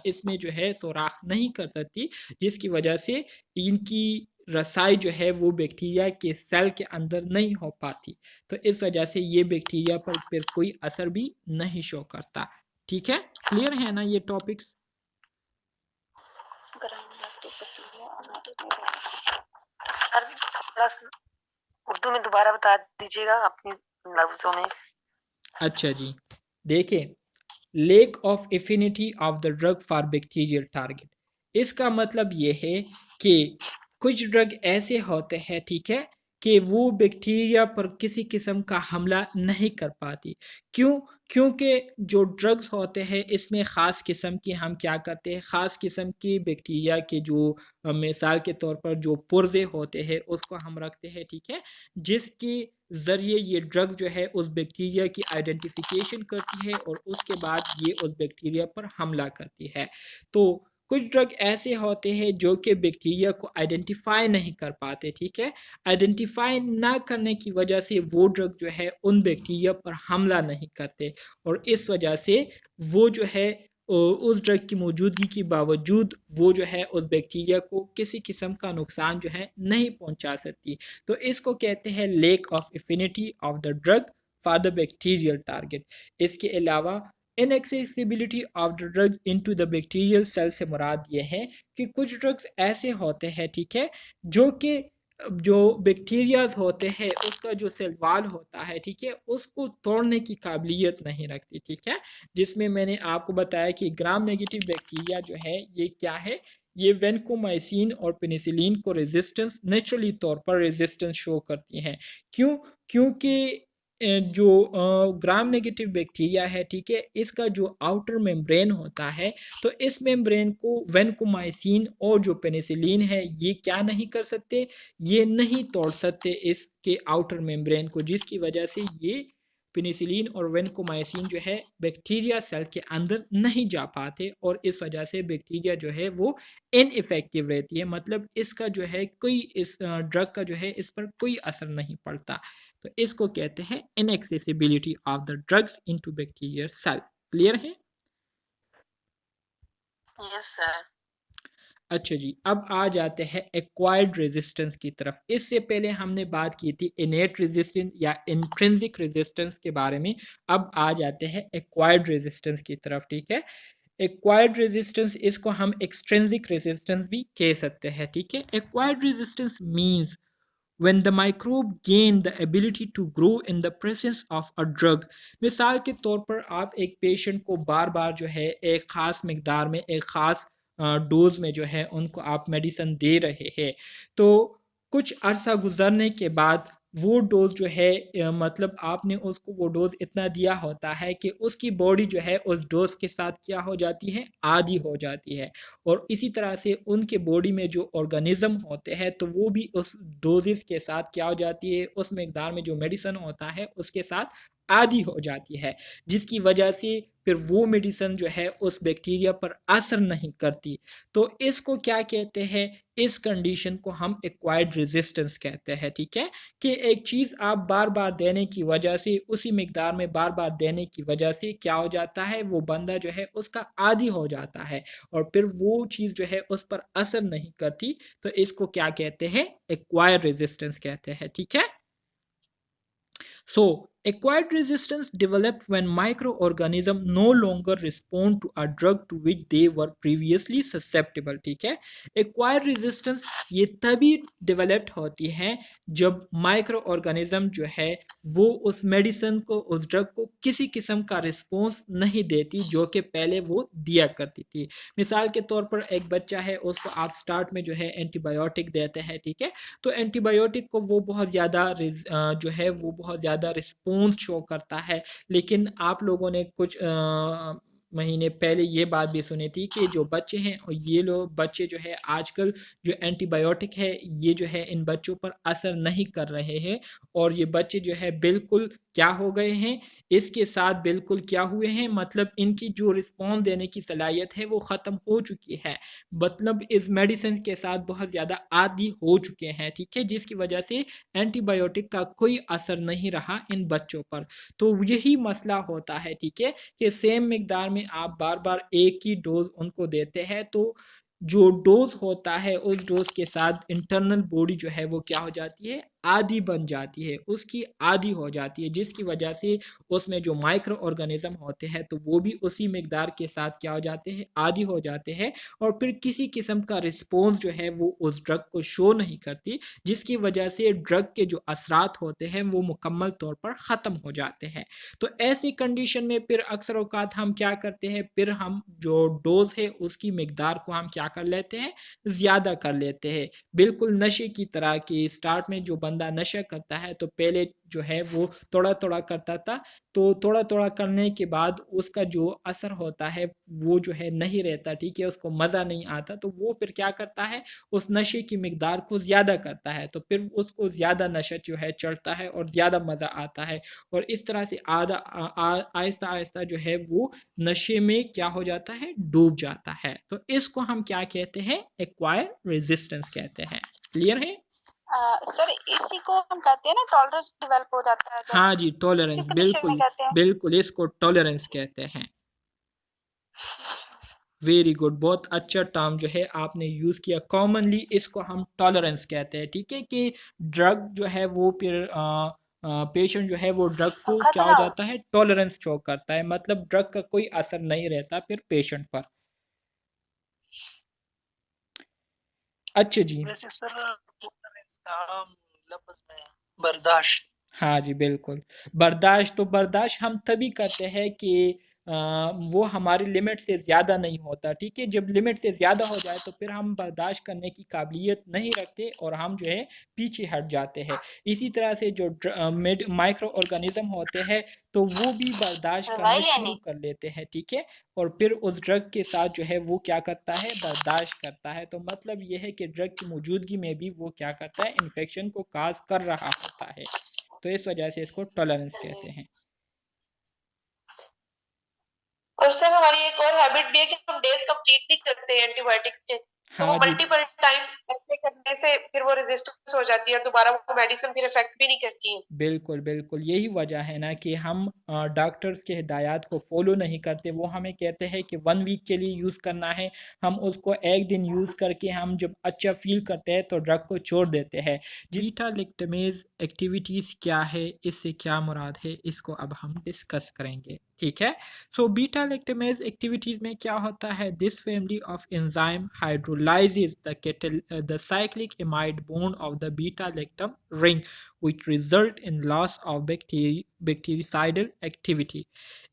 इसमें जो है सुराख नहीं कर सकती, जिसकी वजह से इनकी रसाई जो है वो बैक्टीरिया के सेल के अंदर नहीं हो पाती। तो इस वजह से ये बैक्टीरिया पर फिर कोई असर भी नहीं शो करता। ठीक है, क्लियर है ना ये टॉपिक्स? उर्दू में दोबारा बता दीजिएगा अपनी लफ्जों में। अच्छा जी, देखिए, lake of affinity of the drug for bacterial target, इसका मतलब ये है कि कुछ ड्रग ऐसे होते हैं, ठीक है, कि वो बैक्टीरिया पर किसी किस्म का हमला नहीं कर पाती। क्यों? क्योंकि जो ड्रग्स होते हैं इसमें ख़ास किस्म की हम क्या करते हैं, ख़ास किस्म की बैक्टीरिया के जो मिसाल के तौर पर जो पुर्जे होते हैं उसको हम रखते हैं, ठीक है, जिसकी ज़रिए ये ड्रग जो है उस बैक्टीरिया की आइडेंटिफिकेशन करती है और उसके बाद ये उस बैक्टीरिया पर हमला करती है। तो कुछ ड्रग ऐसे होते हैं जो कि बैक्टीरिया को आइडेंटिफाई नहीं कर पाते, ठीक है, आइडेंटिफाई ना करने की वजह से वो ड्रग जो है उन बैक्टीरिया पर हमला नहीं करते और इस वजह से वो जो है उस ड्रग की मौजूदगी के बावजूद वो जो है उस बैक्टीरिया को किसी किस्म का नुकसान जो है नहीं पहुंचा सकती। तो इसको कहते हैं lack of affinity of the drug for the bacterial target. इसके अलावा inaccessibility of the drug into the bacterial cell से मुराद ये है कि कुछ ड्रग्स ऐसे होते हैं, ठीक है, जो कि जो बैक्टीरियाज होते हैं उसका जो सेल वाल होता है, ठीक है, उसको तोड़ने की काबिलियत नहीं रखती, ठीक है, जिसमें मैंने आपको बताया कि ग्राम नेगेटिव बैक्टीरिया जो है ये क्या है, ये वेनकोमाइसिन और पेनिसिलिन को रेजिस्टेंस नेचुरली तौर पर रेजिस्टेंस शो करती हैं। क्यों? क्योंकि जो ग्राम नेगेटिव बैक्टीरिया है, ठीक है, इसका जो आउटर मेम्ब्रेन होता है तो इस मेम्ब्रेन को वेनकोमाइसिन और जो पेनिसिलिन है ये क्या नहीं कर सकते, ये नहीं तोड़ सकते इसके आउटर मेम्ब्रेन को, जिसकी वजह से ये पेनिसिलिन और वेनकोमाइसिन जो है बैक्टीरिया सेल के अंदर नहीं जा पाते और इस वजह से बैक्टीरिया जो है वो इनइफेक्टिव रहती है, मतलब इसका जो है कोई इस ड्रग का जो है इस पर कोई असर नहीं पड़ता। तो इसको कहते हैं inaccessibility of the drugs into bacterial cell. Clear है? Yes sir. अच्छा जी, अब आ जाते हैं एक्वायर्ड रेजिस्टेंस की तरफ। इससे पहले हमने बात की थी इनेट रेजिस्टेंस या इंट्रिंसिक रेजिस्टेंस के बारे में, अब आ जाते हैं एक्वायर्ड रेजिस्टेंस की तरफ, ठीक है। एक्वायर्ड रेजिस्टेंस इसको हम एक्सट्रिंसिक रेजिस्टेंस भी कह सकते हैं, ठीक है। Acquired resistance means when the microbe gain the ability to grow in the presence of a drug। मिसाल के तौर पर आप एक पेशेंट को बार बार जो है एक ख़ास मकदार में एक ख़ास डोज में जो है उनको आप मेडिसिन दे रहे हैं, तो कुछ अरसा गुजरने के बाद वो डोज जो है मतलब आपने उसको वो डोज इतना दिया होता है कि उसकी बॉडी जो है उस डोज के साथ क्या हो जाती है, आदी हो जाती है और इसी तरह से उनके बॉडी में जो ऑर्गेनिज्म होते हैं तो वो भी उस डोजेस के साथ क्या हो जाती है, उस मकदार में जो मेडिसिन होता है उसके साथ आदी हो जाती है, जिसकी वजह से फिर वो मेडिसिन जो है उस बैक्टीरिया पर असर नहीं करती। तो इसको क्या कहते हैं, इस कंडीशन को हम एक्वायर्ड रेजिस्टेंस कहते हैं। ठीक है, कि एक चीज़ आप बार बार देने की वजह से, उसी मिकदार में बार बार देने की वजह से क्या हो जाता है, वो बंदा जो है उसका आदी हो जाता है और फिर वो चीज़ जो है उस पर असर नहीं करती। तो इसको क्या कहते हैं, एक्वायर्ड रेजिस्टेंस कहते हैं। ठीक है, so, acquired resistance developed when microorganisms no longer respond to a drug to which they were previously susceptible. ठीक है, acquired resistance ये तभी डेवलप्ड होती है जब माइक्रो ऑर्गेनिज्म जो है वो उस मेडिसिन को, उस ड्रग को किसी किस्म का रिस्पॉन्स नहीं देती जो कि पहले वो दिया करती थी। मिसाल के तौर पर एक बच्चा है, उसको आप स्टार्ट में जो है एंटीबायोटिक देते हैं। ठीक है, तो एंटीबायोटिक को वो बहुत ज़्यादा जो है वो बहुत ज़्यादा रिस्पॉन्स शो करता है। लेकिन आप लोगों ने कुछ महीने पहले ये बात भी सुनी थी कि जो बच्चे हैं, और ये लोग बच्चे जो है आजकल जो एंटीबायोटिक है ये जो है इन बच्चों पर असर नहीं कर रहे हैं और ये बच्चे जो है बिल्कुल क्या हो गए हैं, इसके साथ बिल्कुल क्या हुए हैं, मतलब इनकी जो रिस्पॉन्स देने की सलाहियत है वो ख़त्म हो चुकी है, मतलब इस मेडिसिन के साथ बहुत ज़्यादा आदी हो चुके हैं। ठीक है, जिसकी वजह से एंटीबायोटिक का कोई असर नहीं रहा इन बच्चों पर। तो यही मसला होता है। ठीक है, कि सेम मिकदार में आप बार बार एक ही डोज उनको देते हैं तो जो डोज होता है उस डोज के साथ इंटरनल बॉडी जो है वो क्या हो जाती है, आदी बन जाती है, उसकी आदी हो जाती है, जिसकी वजह से उसमें जो माइक्रो ऑर्गेनिज्म होते हैं तो वो भी उसी मिकदार के साथ क्या हो जाते हैं, आदी हो जाते हैं और फिर किसी किस्म का रिस्पॉन्स जो है वो उस ड्रग को शो नहीं करती, जिसकी वजह से ड्रग के जो असरात होते हैं वो मुकम्मल तौर पर ख़त्म हो जाते हैं। तो ऐसी कंडीशन में फिर अक्सर औकात हम क्या करते हैं, फिर हम जो डोज है उसकी मिकदार को हम क्या कर लेते हैं, ज़्यादा कर लेते हैं। बिल्कुल नशे की तरह कि स्टार्ट में जो बंदा नशा करता है तो पहले जो है वो थोड़ा थोड़ा करता था, तो थोड़ा थोड़ा करने के बाद उसका जो असर होता है वो जो है नहीं रहता। ठीक है, उसको मज़ा नहीं आता तो वो फिर क्या करता है, उस नशे की मिकदार को ज़्यादा करता है, तो फिर उसको ज़्यादा नशा जो है चढ़ता है और ज़्यादा मज़ा आता है और इस तरह से आहिस्ता आहिस्ता जो है वो नशे में क्या हो जाता है, डूब जाता है। तो इसको हम क्या कहते हैं, एक्वायर रेजिस्टेंस कहते हैं। क्लियर है? सर इसी को हम कहते हैं ना, टॉलरेंस डेवलप हो जाता है जब, हाँ जी, इसी टॉलरेंस, कंडीशन में बिल्कुल कहते हैं। बिल्कुल, इसको टॉलरेंस कहते हैं। वेरी गुड, बहुत अच्छा टर्म जो है आपने यूज़ किया। कॉमनली इसको हम टॉलरेंस कहते हैं। ठीक है, कि ड्रग जो है वो फिर पेशेंट जो है वो ड्रग को पंखा क्या हो चलाओ। जाता है, टॉलरेंस शो करता है, मतलब ड्रग का कोई असर नहीं रहता फिर पेशेंट पर। अच्छा जी, वैसे सर टॉलरेंस का लफ्ज में बर्दाश्त। हाँ जी बिल्कुल, बर्दाश्त तो बर्दाश्त हम तभी करते हैं कि वो हमारी लिमिट से ज़्यादा नहीं होता। ठीक है, जब लिमिट से ज़्यादा हो जाए तो फिर हम बर्दाश्त करने की काबिलियत नहीं रखते और हम जो है पीछे हट जाते हैं। इसी तरह से जो माइक्रो ऑर्गेनिज्म होते हैं तो वो भी बर्दाश्त करना शुरू कर लेते हैं। ठीक है, और फिर उस ड्रग के साथ जो है वो क्या करता है, बर्दाश्त करता है। तो मतलब ये है कि ड्रग की मौजूदगी में भी वो क्या करता है, इन्फेक्शन को काज कर रहा होता है। तो इस वजह से इसको टॉलरेंस कहते हैं। और सर हमारी एक और हैबिट भी है कि हम डेज कंप्लीट नहीं करते एंटीबायोटिक्स के, तो वो हाँ जी, मल्टीपल टाइम ऐसे करने से फिर वो रेजिस्टेंस हो जाती है और दोबारा वो मेडिसिन फिर इफेक्ट भी नहीं करती है। बिल्कुल बिल्कुल, यही वजह है ना कि हम डॉक्टर्स के हिदायत को फॉलो नहीं करते। वो हमें कहते हैं कि 1 वीक के लिए यूज़ करना है, हम उसको एक दिन यूज़ करके हम जब अच्छा फील करते हैं तो ड्रग को छोड़ देते हैं। बीटा लैक्टमेज एक्टिविटीज़ क्या है, इससे क्या मुराद है, इसको अब हम डिस्कस करेंगे। ठीक है, सो बीटा लैक्टमेज एक्टिविटीज़ में क्या होता है, this family of enzyme hydrolyzes the cyclic imide bond of the beta lactam ring which result in loss of bactericidal activity।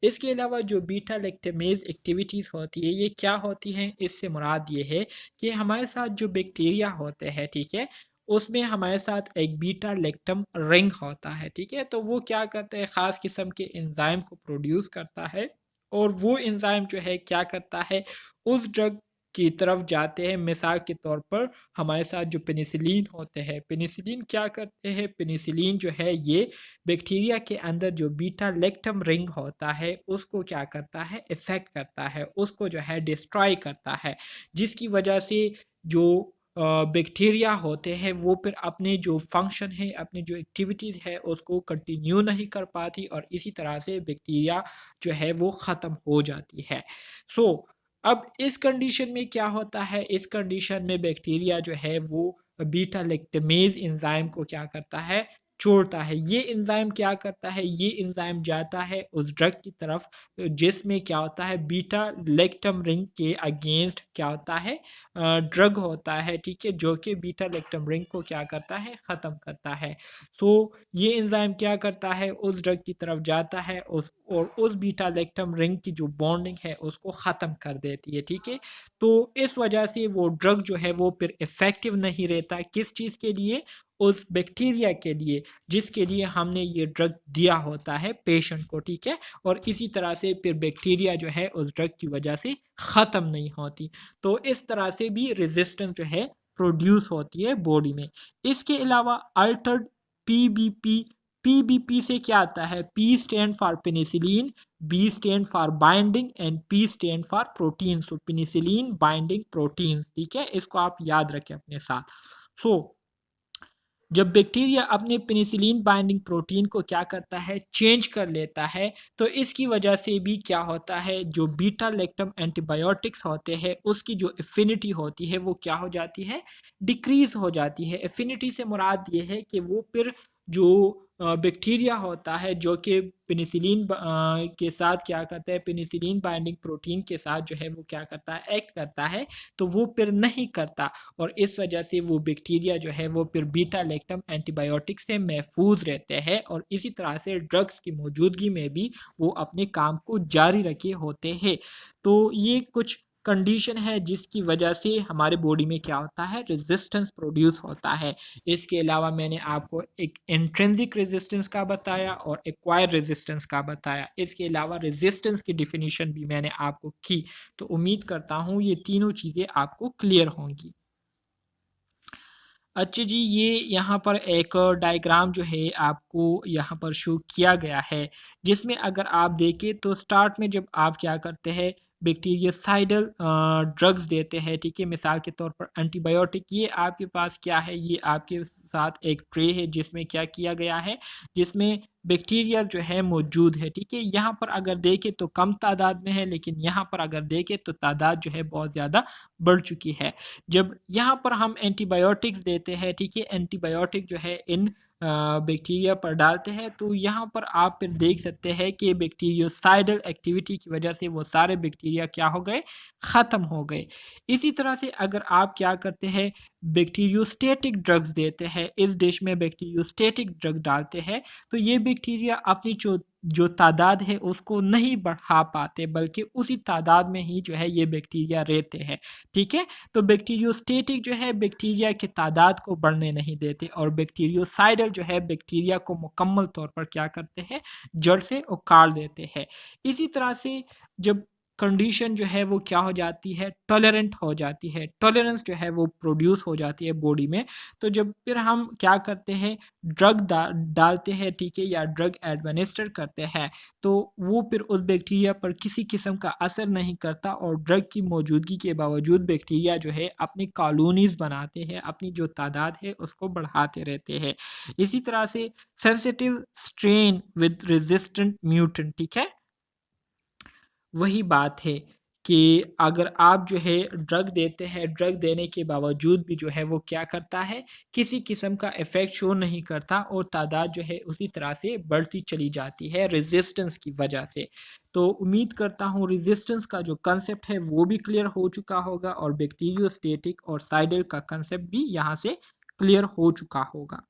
इसके अलावा जो बीटा लैक्टेमेज एक्टिविटीज़ होती है ये क्या होती हैं, इससे मुराद ये है कि हमारे साथ जो बैक्टीरिया होते हैं, ठीक है, उसमें हमारे साथ एक बीटा लैक्टम रिंग होता है। ठीक है, तो वो क्या करता है, ख़ास किस्म के एंजाइम को प्रोड्यूस करता है और वो एंजाइम जो है क्या करता है, उस ड्रग की तरफ जाते हैं। मिसाल के तौर पर हमारे साथ जो पेनिसिलिन होते हैं, पेनिसिलिन क्या करते हैं, पेनिसिलिन जो है ये बैक्टीरिया के अंदर जो बीटा लैक्टम रिंग होता है उसको क्या करता है, इफेक्ट करता है, उसको जो है डिस्ट्रॉय करता है, जिसकी वजह से जो बैक्टीरिया होते हैं वो फिर अपने जो फंक्शन है, अपनी जो एक्टिविटीज़ है उसको कंटिन्यू नहीं कर पाती और इसी तरह से बैक्टीरिया जो है वो ख़त्म हो जाती है। सो अब इस कंडीशन में क्या होता है, इस कंडीशन में बैक्टीरिया जो है वो बीटा लैक्टमेज एंजाइम को क्या करता है, छोड़ता है। ये एंजाइम क्या करता है, ये एंजाइम जाता है उस ड्रग की तरफ जिसमें क्या होता है, बीटा लैक्टम रिंग के अगेंस्ट क्या होता है, ड्रग होता है, ठीक है, जो कि बीटा लैक्टम रिंग को क्या करता है, ख़त्म करता है। सो ये एंजाइम क्या करता है, उस ड्रग की तरफ जाता है उस बीटा लैक्टम रिंग की जो बॉन्डिंग है उसको ख़त्म कर देती है, ठीक है। तो इस वजह से वो ड्रग जो है वो फिर इफ़ेक्टिव नहीं रहता, किस चीज़ के लिए, उस बैक्टीरिया के लिए जिसके लिए हमने ये ड्रग दिया होता है पेशेंट को, ठीक है। और इसी तरह से फिर बैक्टीरिया जो है उस ड्रग की वजह से ख़त्म नहीं होती। तो इस तरह से भी रेजिस्टेंस जो है प्रोड्यूस होती है बॉडी में। इसके अलावा अल्टर्ड पीबीपी, पीबीपी से क्या आता है, P stand for penicillin, B stand for binding and P stand for protein. तो पेनिसिलिन बाइंडिंग प्रोटीन, ठीक है, इसको आप याद रखें अपने साथ। सो जब बैक्टीरिया अपने पेनिसिलिन बाइंडिंग प्रोटीन को क्या करता है, चेंज कर लेता है, तो इसकी वजह से भी क्या होता है, जो बीटा लैक्टम एंटीबायोटिक्स होते हैं उसकी जो एफिनिटी होती है वो क्या हो जाती है, डिक्रीज हो जाती है। एफिनिटी से मुराद ये है कि वो फिर जो बैक्टीरिया होता है जो कि पेनिसिलिन के साथ क्या करता है, पेनिसिलिन बाइंडिंग प्रोटीन के साथ जो है वो क्या करता है, एक्ट करता है, तो वो फिर नहीं करता और इस वजह से वो बैक्टीरिया जो है वो फिर बीटा लैक्टम एंटीबायोटिक से महफूज रहते हैं और इसी तरह से ड्रग्स की मौजूदगी में भी वो अपने काम को जारी रखे होते हैं। तो ये कुछ कंडीशन है जिसकी वजह से हमारे बॉडी में क्या होता है, रेजिस्टेंस प्रोड्यूस होता है। इसके अलावा मैंने आपको एक इंट्रिंसिक रेजिस्टेंस का बताया और एक्वायर्ड रेजिस्टेंस का बताया। इसके अलावा रेजिस्टेंस की डिफिनीशन भी मैंने आपको की। तो उम्मीद करता हूँ ये तीनों चीज़ें आपको क्लियर होंगी। अच्छा जी, ये यहाँ पर एक डायग्राम जो है आपको यहाँ पर शो किया गया है, जिसमें अगर आप देखें तो स्टार्ट में जब आप क्या करते हैं, बैक्टीरियासाइडल ड्रग्स देते हैं, ठीक है, मिसाल के तौर पर एंटीबायोटिक। ये आपके पास क्या है, ये आपके साथ एक ट्रे है जिसमें क्या किया गया है, जिसमें बैक्टीरिया जो है मौजूद है, ठीक है। यहाँ पर अगर देखें तो कम तादाद में है, लेकिन यहाँ पर अगर देखें तो तादाद जो है बहुत ज़्यादा बढ़ चुकी है। जब यहाँ पर हम एंटीबायोटिक्स देते हैं, ठीक है, एंटीबायोटिक जो है इन बैक्टीरिया पर डालते हैं, तो यहाँ पर आप फिर देख सकते हैं कि बैक्टीरियोसाइडल एक्टिविटी की वजह से वो सारे बैक्टीरिया क्या हो गए, ख़त्म हो गए। इसी तरह से अगर आप क्या करते हैं, बैक्टीरियोस्टेटिक ड्रग्स देते हैं, इस डिश में बैक्टीरियोस्टेटिक ड्रग डालते हैं, तो ये बैक्टीरिया अपनी जो तादाद है उसको नहीं बढ़ा पाते, बल्कि उसी तादाद में ही जो है ये बैक्टीरिया रहते हैं, ठीक है। तो बैक्टीरियोस्टेटिक जो है बैक्टीरिया की तादाद को बढ़ने नहीं देते और बैक्टीरियोसाइडल जो है बैक्टीरिया को मुकम्मल तौर पर क्या करते हैं, जड़ से उखाड़ देते हैं। इसी तरह से जब कंडीशन जो है वो क्या हो जाती है, टॉलरेंट हो जाती है, टॉलरेंस जो है वो प्रोड्यूस हो जाती है बॉडी में। तो जब फिर हम क्या करते हैं, ड्रग डालते हैं, ठीक है, या ड्रग एडमिनिस्टर करते हैं, तो वो फिर उस बैक्टीरिया पर किसी किस्म का असर नहीं करता और ड्रग की मौजूदगी के बावजूद बैक्टीरिया जो है अपनी कॉलोनीज बनाते हैं, अपनी जो तादाद है उसको बढ़ाते रहते हैं। इसी तरह से sensitive strain with resistant mutant, ठीक है, वही बात है कि अगर आप जो है ड्रग देते हैं, ड्रग देने के बावजूद भी जो है वो क्या करता है, किसी किस्म का इफ़ेक्ट शो नहीं करता और तादाद जो है उसी तरह से बढ़ती चली जाती है रेजिस्टेंस की वजह से। तो उम्मीद करता हूँ रेजिस्टेंस का जो कंसेप्ट है वो भी क्लियर हो चुका होगा और बैक्टीरियोस्टेटिक और साइडल का कंसेप्ट भी यहाँ से क्लियर हो चुका होगा।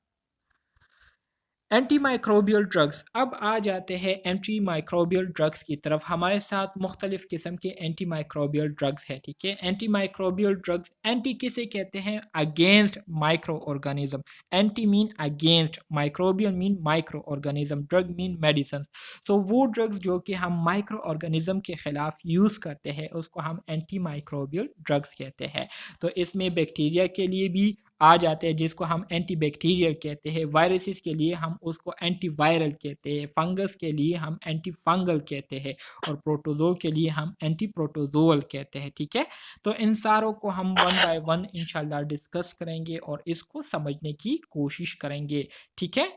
Anti microbial drugs. अब आ जाते हैं एंटी माइक्रोबियल ड्रग्स की तरफ। हमारे साथ मुख्तलिफ किस्म के एंटी माइक्रोबियल ड्रग्स है, ठीक है। एंटी माइक्रोबियल ड्रग्स, एंटी किसे कहते हैं? Against micro organism. Anti mean against, microbial mean micro organism, drug mean medicine. So वो ड्रग्स जो कि हम माइक्रो ऑर्गेनिज्म के खिलाफ यूज़ करते हैं उसको हम एंटी माइक्रोबियल ड्रग्स कहते हैं। तो इसमें बैक्टीरिया के लिए भी आ जाते हैं जिसको हम एंटी बैक्टीरियल कहते हैं, वायरसेस के लिए हम उसको एंटी वायरल कहते हैं, फंगस के लिए हम एंटी फंगल कहते हैं, और प्रोटोजोल के लिए हम एंटी प्रोटोजोल कहते हैं, ठीक है। तो इन सारों को हम वन बाय वन इंशाल्लाह डिस्कस करेंगे और इसको समझने की कोशिश करेंगे, ठीक है।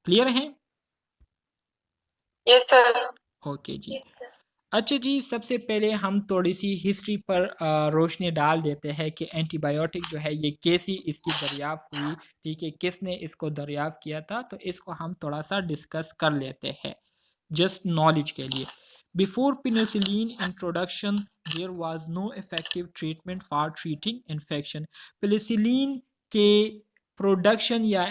क्लियर है? Yes sir. ओके जी। अच्छा जी, सबसे पहले हम थोड़ी सी हिस्ट्री पर रोशनी डाल देते हैं कि एंटीबायोटिक जो है ये कैसी इसकी दरियाफ्त हुई, ठीक है, किसने इसको दरियाफ्त किया था, तो इसको हम थोड़ा सा डिस्कस कर लेते हैं जस्ट नॉलेज के लिए। Before penicillin introduction there was no effective treatment for treating infection. Penicillin के प्रोडक्शन या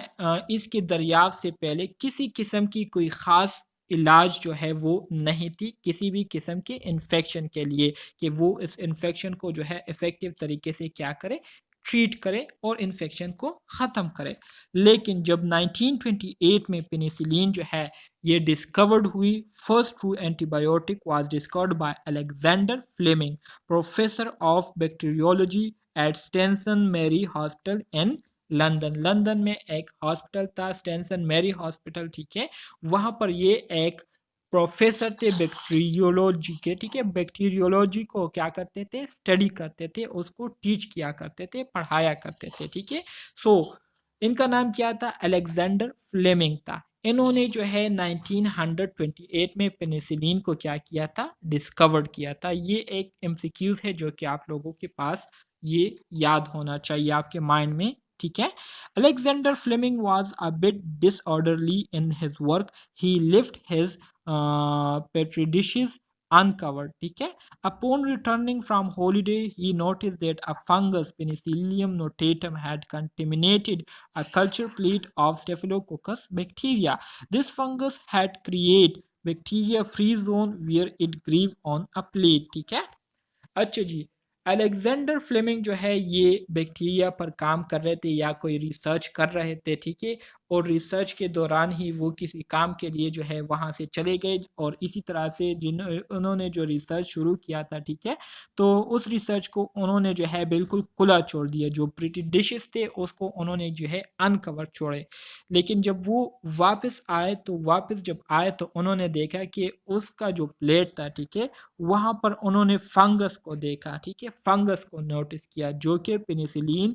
इसके दरियाफ्त से पहले किसी किस्म की कोई ख़ास इलाज जो है वो नहीं थी किसी भी किस्म के इन्फेक्शन के लिए, कि वो इस इन्फेक्शन को जो है इफ़ेक्टिव तरीके से क्या करे, ट्रीट करे और इन्फेक्शन को ख़त्म करे। लेकिन जब 1928 में पेनिसिलिन जो है ये डिस्कवर्ड हुई, first true antibiotic was discovered by Alexander Fleming, professor of bacteriology at Stenson Mary hospital in London. London में एक हॉस्पिटल था स्टेंसन मैरी हॉस्पिटल, ठीक है, वहाँ पर ये एक प्रोफेसर थे बैक्टीरियोलॉजी के, ठीक है। बैक्टीरियोलॉजी को क्या करते थे, स्टडी करते थे, उसको टीच किया करते थे, पढ़ाया करते थे, ठीक है। सो इनका नाम क्या था? अलेक्जेंडर फ्लेमिंग था। इन्होंने जो है 1928 में पेनिसिलिन को क्या किया था, डिस्कवर्ड किया था। ये एक एमसीक्यूज है जो कि आप लोगों के पास ये याद होना चाहिए आपके माइंड में, ठीक है। Alexander Fleming was a bit disorderly in his work, he lift his petri dishes uncovered, ठीक है। Upon returning from holiday, he noticed that a fungus, Penicillium notatum, had contaminated a culture plate of Staphylococcus bacteria. This fungus had created bacteria-free zone where it grew on a plate, ठीक है। अच्छा जी, Alexander Fleming जो है ये bacteria पर काम कर रहे थे या कोई रिसर्च कर रहे थे, ठीक है, और रिसर्च के दौरान ही वो किसी काम के लिए जो है वहाँ से चले गए, और इसी तरह से उन्होंने जो रिसर्च शुरू किया था, ठीक है, तो उस रिसर्च को उन्होंने जो है बिल्कुल खुला छोड़ दिया। जो प्रीटी डिशेस थे उसको उन्होंने जो है अनकवर छोड़े। लेकिन जब वो वापस आए तो उन्होंने देखा कि उसका जो प्लेट था, ठीक है, वहाँ पर उन्होंने फंगस को देखा, ठीक है, फंगस को नोटिस किया जो कि पेनिसिलियम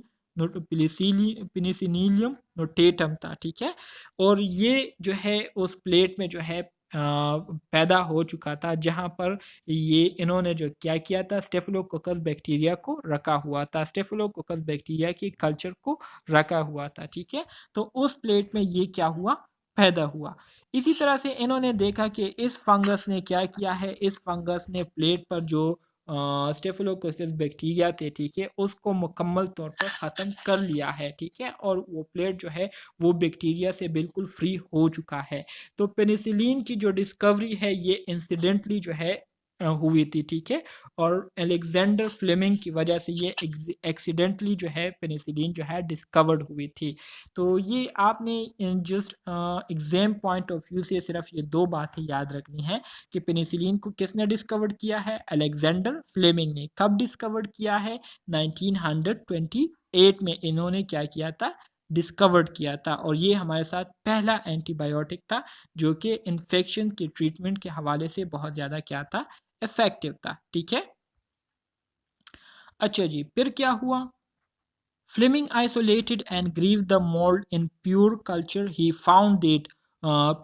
नोटेटम था, ठीक है। और ये जो है उस प्लेट में जो है पैदा हो चुका था, जहाँ पर ये इन्होंने जो क्या किया था, स्टेफिलोकोकस बैक्टीरिया को रखा हुआ था, स्टेफिलोकोकस बैक्टीरिया की कल्चर को रखा हुआ था, ठीक है। तो उस प्लेट में ये क्या हुआ, पैदा हुआ। इसी तरह से इन्होंने देखा कि इस फंगस ने क्या किया है, इस फंगस ने प्लेट पर जो स्टेफिलोकोकस बैक्टीरिया थे, ठीक है, उसको मुकम्मल तौर पर ख़त्म कर लिया है, ठीक है, और वो प्लेट जो है वो बैक्टीरिया से बिल्कुल फ्री हो चुका है। तो पेनिसिलिन की जो डिस्कवरी है ये इंसिडेंटली जो है हुई थी, ठीक है, और अलेक्जेंडर फ्लेमिंग की वजह से ये एक्सीडेंटली जो है पेनिसिलिन जो है डिस्कवर्ड हुई थी। तो ये आपने just exam point of view से सिर्फ ये दो बातें याद रखनी है कि पेनिसिलिन को किसने डिस्कवर्ड किया है, अलेक्जेंडर फ्लेमिंग ने। कब डिस्कवर्ड किया है, 1928 में इन्होंने क्या किया था, डिस्कवर्ड किया था। और ये हमारे साथ पहला एंटीबायोटिक था जो कि इन्फेक्शन के ट्रीटमेंट के हवाले से बहुत ज़्यादा क्या था, इफेक्टिव था, ठीक है। अच्छा जी, फिर क्या हुआ, Fleming isolated and grieved the mold in pure culture. He found that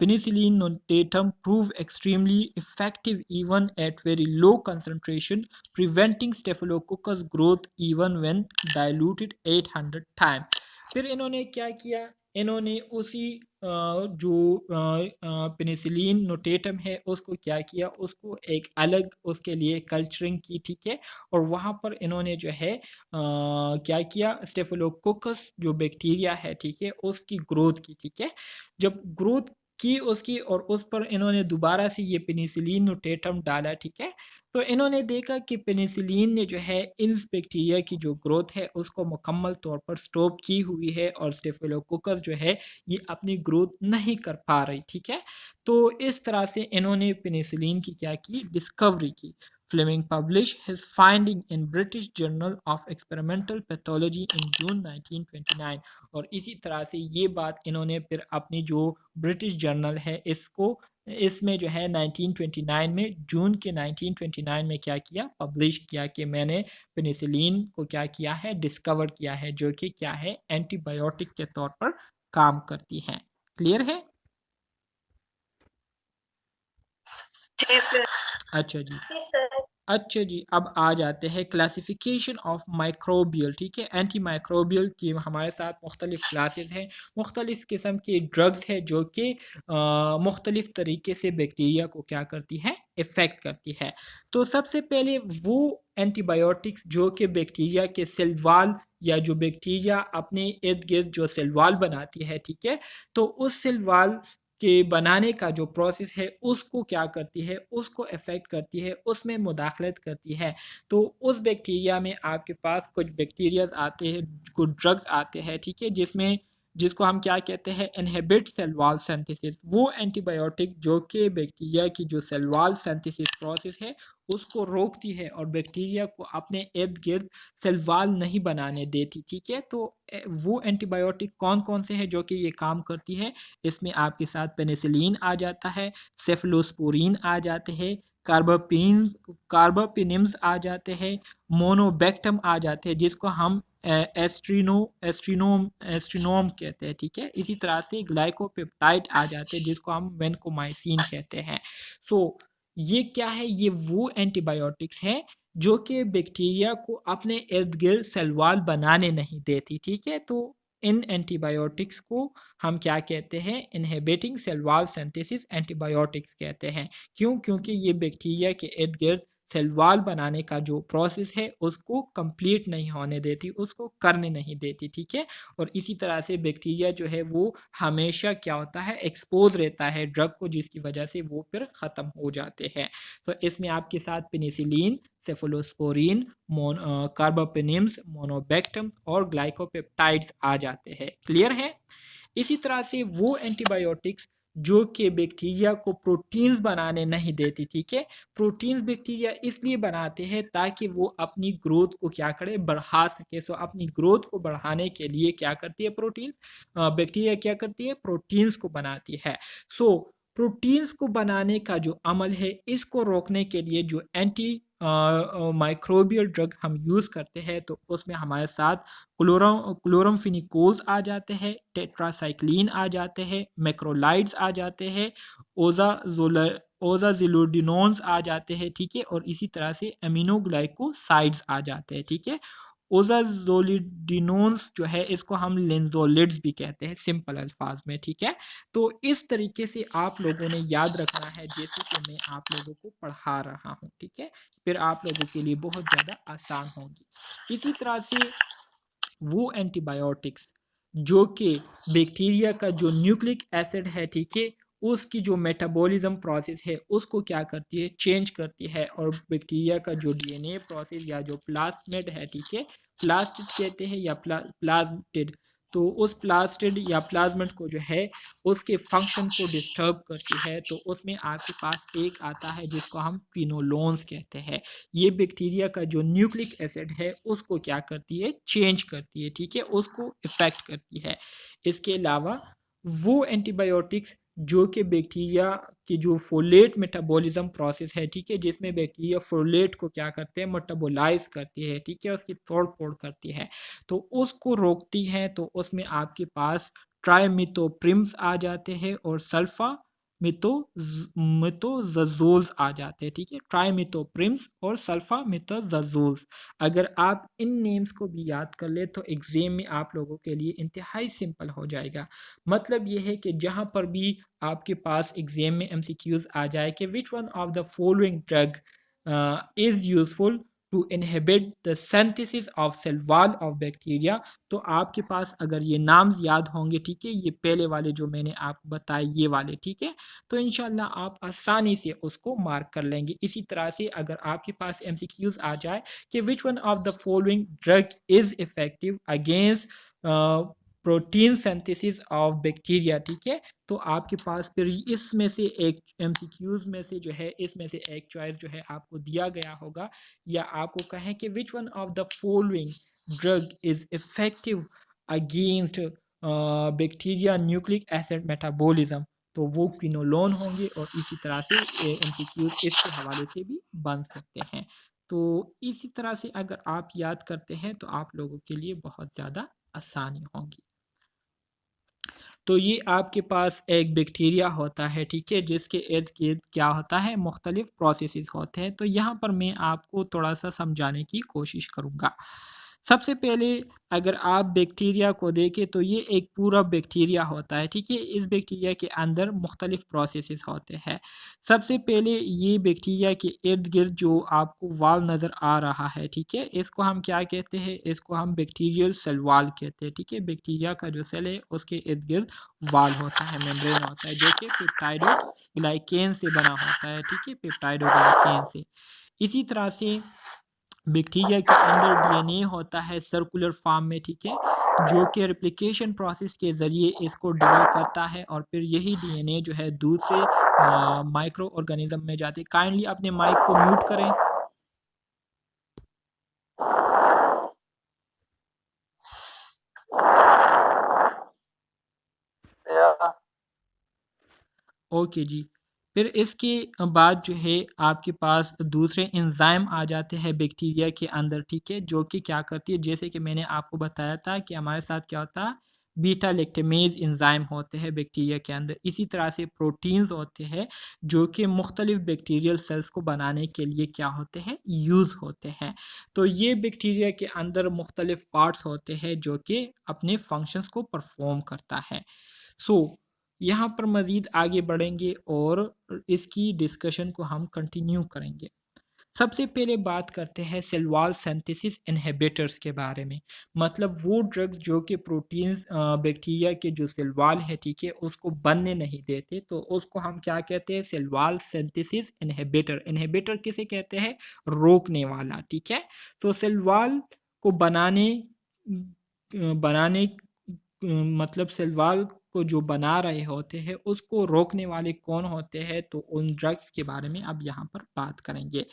penicillin notatum proved extremely effective even at very low concentration, preventing staphylococcus growth even when diluted 800 times. फिर इन्होंने क्या किया, इन्होंने उसी जो पेनिसिलिन नोटेटम है उसको क्या किया, उसको एक अलग उसके लिए कल्चरिंग की, ठीक है। और वहाँ पर इन्होंने जो है क्या किया, स्टेफिलोकोकस जो बैक्टीरिया है, ठीक है, उसकी ग्रोथ की, ठीक है। जब ग्रोथ की उसकी और उस पर इन्होंने दोबारा से ये पेनिसिलिन नोटेटम डाला, ठीक है। तो इन्होंने देखा कि पेनिसिलिन ने जो है इन बैक्टीरिया की जो ग्रोथ है उसको मुकम्मल तौर पर स्टॉप की हुई है और स्टेफिलोकोकस जो है ये अपनी ग्रोथ नहीं कर पा रही, ठीक है। तो इस तरह से इन्होंने पेनिसिलिन की क्या की, डिस्कवरी की। Fleming publish his finding in British journal of experimental pathology in June 1929। और इसी तरह से ये बात इन्होंने फिर अपनी जो ब्रिटिश जर्नल है इसमें जो है 1929 में, जून के 1929 में क्या किया, पब्लिश किया कि मैंने पेनिसिलिन को क्या किया है, डिस्कवर किया है, जो कि क्या है, एंटीबायोटिक के तौर पर काम करती है। क्लियर है? जी सर। अच्छा जी, जी सर। अच्छा जी, अब आ जाते हैं क्लासिफिकेशन ऑफ माइक्रोबियल, ठीक है। एंटी माइक्रोबियल की हमारे साथ मुख्तलिफ क्लासेस हैं, मुख्तलिफ किस्म के ड्रग्स है जो कि मुख्तलिफ तरीके से बैक्टीरिया को क्या करती है, इफ़ेक्ट करती है। तो सबसे पहले वो एंटीबायोटिक्स जो कि बैक्टीरिया के सेल वाल या जो बैक्टीरिया अपने इर्द गिर्द जो सेल वाल बनाती है, ठीक है, तो उस सेल वाल के बनाने का जो प्रोसेस है उसको क्या करती है, उसको अफेक्ट करती है, उसमें मुदाखलत करती है। तो उस बैक्टीरिया में आपके पास कुछ बैक्टीरिया आते हैं, कुछ ड्रग्स आते हैं, ठीक है, जिसको हम क्या कहते हैं, इनहिबिट सेल वॉल सिंथेसिस। वो एंटीबायोटिक जो कि बैक्टीरिया की जो सेल वॉल सिंथेसिस प्रोसेस है उसको रोकती है और बैक्टीरिया को अपने इर्द गिर्द सेल वॉल नहीं बनाने देती, ठीक है। तो वो एंटीबायोटिक कौन कौन से हैं जो कि ये काम करती है, इसमें आपके साथ पेनिसिलिन आ जाता है, सेफलोस्पोरिन आ जाते हैं, कार्बापिनिम्स आ जाते हैं, मोनोबैक्टम आ जाते हैं, जिसको हम एस्ट्रीनोम कहते हैं, ठीक है। इसी तरह से ग्लाइकोपेप्टाइड आ जाते हैं जिसको हम वेनकोमाइसिन कहते हैं। सो ये क्या है, ये वो एंटीबायोटिक्स हैं जो कि बैक्टीरिया को अपने इर्द गिर्द सेल वॉल बनाने नहीं देती, ठीक है। तो इन एंटीबायोटिक्स को हम क्या कहते हैं, inhibiting cell wall synthesis antibiotics कहते हैं। क्यों? क्योंकि ये बैक्टीरिया के इर्द गिर्द सेल वॉल बनाने का जो प्रोसेस है उसको कंप्लीट नहीं होने देती, उसको करने नहीं देती, ठीक है। और इसी तरह से बैक्टीरिया जो है वो हमेशा क्या होता है, एक्सपोज रहता है ड्रग को, जिसकी वजह से वो फिर ख़त्म हो जाते हैं। तो इसमें आपके साथ पेनिसिलिन, सेफलोस्पोरिन, कार्बापेनिम्स, मोनोबैक्टम और ग्लाइकोपेप्टाइड्स आ जाते हैं। क्लियर है? इसी तरह से वो एंटीबायोटिक्स जो कि बैक्टीरिया को प्रोटीन्स बनाने नहीं देती, ठीक है। प्रोटीन्स बैक्टीरिया इसलिए बनाते हैं ताकि वो अपनी ग्रोथ को क्या करे, बढ़ा सके। सो अपनी ग्रोथ को बढ़ाने के लिए क्या करती है, प्रोटीन्स, बैक्टीरिया क्या करती है, प्रोटीन्स को बनाती है। सो प्रोटीन्स को बनाने का जो अमल है इसको रोकने के लिए जो एंटी माइक्रोबियल ड्रग हम यूज़ करते हैं, तो उसमें हमारे साथ क्लोरमफिनिकोल्स आ जाते हैं, टेट्रासाइक्लिन आ जाते हैं, मैक्रोलाइड्स आ जाते हैं, ओजाजिलोडिनोन्स आ जाते हैं, ठीक है। और इसी तरह से अमीनोग्लाइकोसाइड्स आ जाते हैं, ठीक है। ओजाजोलिडिनोन्स जो है इसको हम लेंजोलिड्स भी कहते हैं सिंपल अल्फाज में, ठीक है। तो इस तरीके से आप लोगों ने याद रखना है जैसे कि मैं आप लोगों को पढ़ा रहा हूँ, ठीक है। फिर आप लोगों के लिए बहुत ज़्यादा आसान होगी। इसी तरह से वो एंटीबायोटिक्स जो कि बैक्टीरिया का जो न्यूक्लिक एसिड है, ठीक है, उसकी जो मेटाबॉलिज्म प्रोसेस है उसको क्या करती है, चेंज करती है। और बैक्टीरिया का जो डीएनए प्रोसेस या जो प्लाज्मिड है, ठीक है, प्लास्टिड कहते हैं या प्लाज्मिड, तो उस प्लास्टिड या प्लाज्मिड को जो है उसके फंक्शन को डिस्टर्ब करती है। तो उसमें आपके पास एक आता है जिसको हम क्विनोलोन्स कहते हैं। ये बैक्टीरिया का जो न्यूक्लिक एसिड है उसको क्या करती है, चेंज करती है, ठीक है, उसको इफेक्ट करती है। इसके अलावा वो एंटीबायोटिक्स जो कि बैक्टीरिया की जो फोलेट मेटाबॉलिज्म प्रोसेस है, ठीक है, जिसमें बैक्टीरिया फोलेट को क्या करते हैं, मेटाबोलाइज करती है, ठीक है, उसकी तोड़ फोड़ करती है, तो उसको रोकती है। तो उसमें आपके पास ट्राइमिथोप्रिम्स आ जाते हैं और सल्फा मिथोजोल्स आ जाते हैं, ठीक है, ट्राइमिथोप्रिम्स और सल्फामिथोजोल्स। अगर आप इन नेम्स को भी याद कर ले तो एग्जाम में आप लोगों के लिए इंतहाई सिंपल हो जाएगा। मतलब ये है कि जहाँ पर भी आपके पास एग्जाम में एमसीक्यूज आ जाए कि which one of the following drug is useful to inhibit the synthesis of cell wall of bacteria, तो आपके पास अगर ये नाम्स याद होंगे, ठीक है, ये पहले वाले जो मैंने आपको बताए ये वाले, ठीक है, तो इंशाल्लाह आप आसानी से उसको मार्क कर लेंगे। इसी तरह से अगर आपके पास एमसीक्यूज आ जाए कि which one of the following drug is effective against protein synthesis of bacteria, ठीक है, तो आपके पास फिर इसमें से एक एमसीक्यूज में से जो है इसमें से एक चॉइस जो है आपको दिया गया होगा, या आपको कहें कि which one of the following drug is effective against bacteria nucleic acid metabolism, तो वो क्विनोलोन होंगे। और इसी तरह से एमसीक्यूज इसके हवाले से भी बन सकते हैं। तो इसी तरह से अगर आप याद करते हैं तो आप लोगों के लिए बहुत ज़्यादा आसानी होगी। तो ये आपके पास एक बैक्टीरिया होता है, ठीक है, जिसके इर्द गिर्द क्या होता है, मुख्तलिफ प्रोसेसेस होते हैं। तो यहाँ पर मैं आपको थोड़ा सा समझाने की कोशिश करूँगा। सबसे पहले अगर आप बैक्टीरिया को देखें तो ये एक पूरा बैक्टीरिया होता है, ठीक है, इस बैक्टीरिया के अंदर मुख्तलिफ प्रोसेसेस होते हैं। सबसे पहले ये बैक्टीरिया के इर्द गिर्द जो आपको वाल नज़र आ रहा है, ठीक है, इसको हम क्या कहते हैं, इसको हम बैक्टीरियल सेल वाल कहते हैं, ठीक है, बैक्टीरिया का जो सेल है उसके इर्द गिर्द वाल होता है, मेम्ब्रेन होता है, जो कि पेप्टाइडोग्लाइकेन से बना होता है, ठीक है, पेप्टाइडोग्लाइकेन से। इसी तरह से बैक्टीरिया के अंदर डीएनए होता है सर्कुलर फॉर्म में, ठीक है, जो कि रेप्लिकेशन प्रोसेस के ज़रिए इसको डिवेल्प करता है और फिर यही डीएनए जो है दूसरे माइक्रो ऑर्गेनिज्म में जाते हैं। काइंडली अपने माइक को म्यूट करें। ओके जी। फिर इसके बाद जो है आपके पास दूसरे एंजाइम आ जाते हैं बैक्टीरिया के अंदर, ठीक है, जो कि क्या करती है, जैसे कि मैंने आपको बताया था कि हमारे साथ क्या होता है, बीटा लैक्टेमेज एंजाइम होते हैं बैक्टीरिया के अंदर। इसी तरह से प्रोटीन्स होते हैं जो कि मुख्तलिफ बैक्टीरियल सेल्स को बनाने के लिए क्या होते हैं, यूज़ होते हैं। तो ये बैक्टीरिया के अंदर मुख्तलिफ पार्ट्स होते हैं जो कि अपने फंक्शंस को परफॉर्म करता है। सो यहाँ पर मज़ीद आगे बढ़ेंगे और इसकी डिस्कशन को हम कंटिन्यू करेंगे। सबसे पहले बात करते हैं सेल वॉल सिंथेसिस इनहिबिटर्स के बारे में। मतलब वो ड्रग्स जो कि प्रोटीन्स बैक्टीरिया के जो सेल वॉल है, ठीक है, उसको बनने नहीं देते, तो उसको हम क्या कहते हैं, cell wall synthesis inhibitor. Inhibitor किसे कहते हैं, रोकने वाला, ठीक है। तो सेल वॉल को बनाने मतलब सेल वॉल को जो बना रहे होते हैं उसको रोकने वाले कौन होते हैं, तो उन ड्रग्स के बारे में अब यहाँ पर बात करेंगे।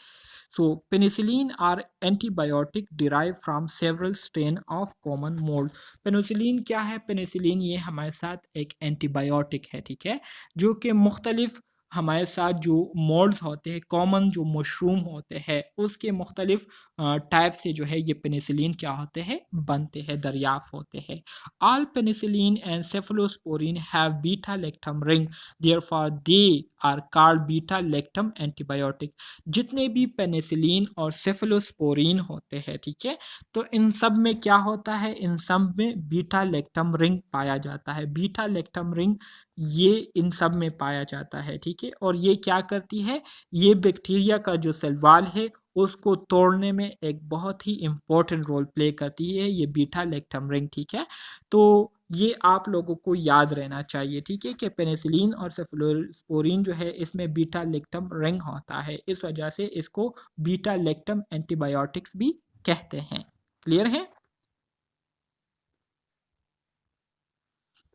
So penicillin are antibiotic derive from several strain of common mould. Penicillin क्या है, पेनिसिलिन ये हमारे साथ एक एंटीबायोटिक है, ठीक है, जो कि मुख्तलिफ हमारे साथ जो मोल्ड्स होते हैं, कॉमन जो मशरूम होते हैं, उसके मुख्तलिफ टाइप से जो है ये पेनिसिलिन क्या होते हैं, बनते हैं, दरियाफ़ होते हैं। All penicillin and cephalosporin have beta-lactam ring, therefore they are called beta-lactam antibiotic। जितने भी पेनिसिलिन और सेफलोस्पोरिन होते हैं, ठीक है, तो इन सब में क्या होता है, इन सब में बीटा लैक्टम रिंग पाया जाता है। बीटा लैक्टम रिंग ये इन सब में पाया जाता है, ठीक है, और ये क्या करती है, ये बैक्टीरिया का जो सेल वॉल है उसको तोड़ने में एक बहुत ही इम्पोर्टेंट रोल प्ले करती है ये बीटा लैक्टम रिंग, ठीक है। तो ये आप लोगों को याद रहना चाहिए, ठीक है, कि पेनिसिलिन और सेफलोस्पोरिन जो है इसमें बीटा लैक्टम रिंग होता है, इस वजह से इसको बीटा लैक्टम एंटीबायोटिक्स भी कहते हैं। क्लियर है?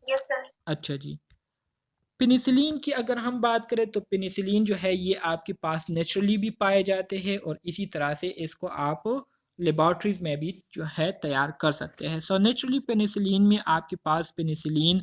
Yes sir. अच्छा जी। पेनिसिलिन की अगर हम बात करें तो पेनिसिलिन जो है ये आपके पास नेचुरली भी पाए जाते हैं और इसी तरह से इसको आप लेबॉर्ट्रीज में भी जो है तैयार कर सकते हैं। सो नेचुरली पेनिसिलिन में आपके पास पेनिसिलिन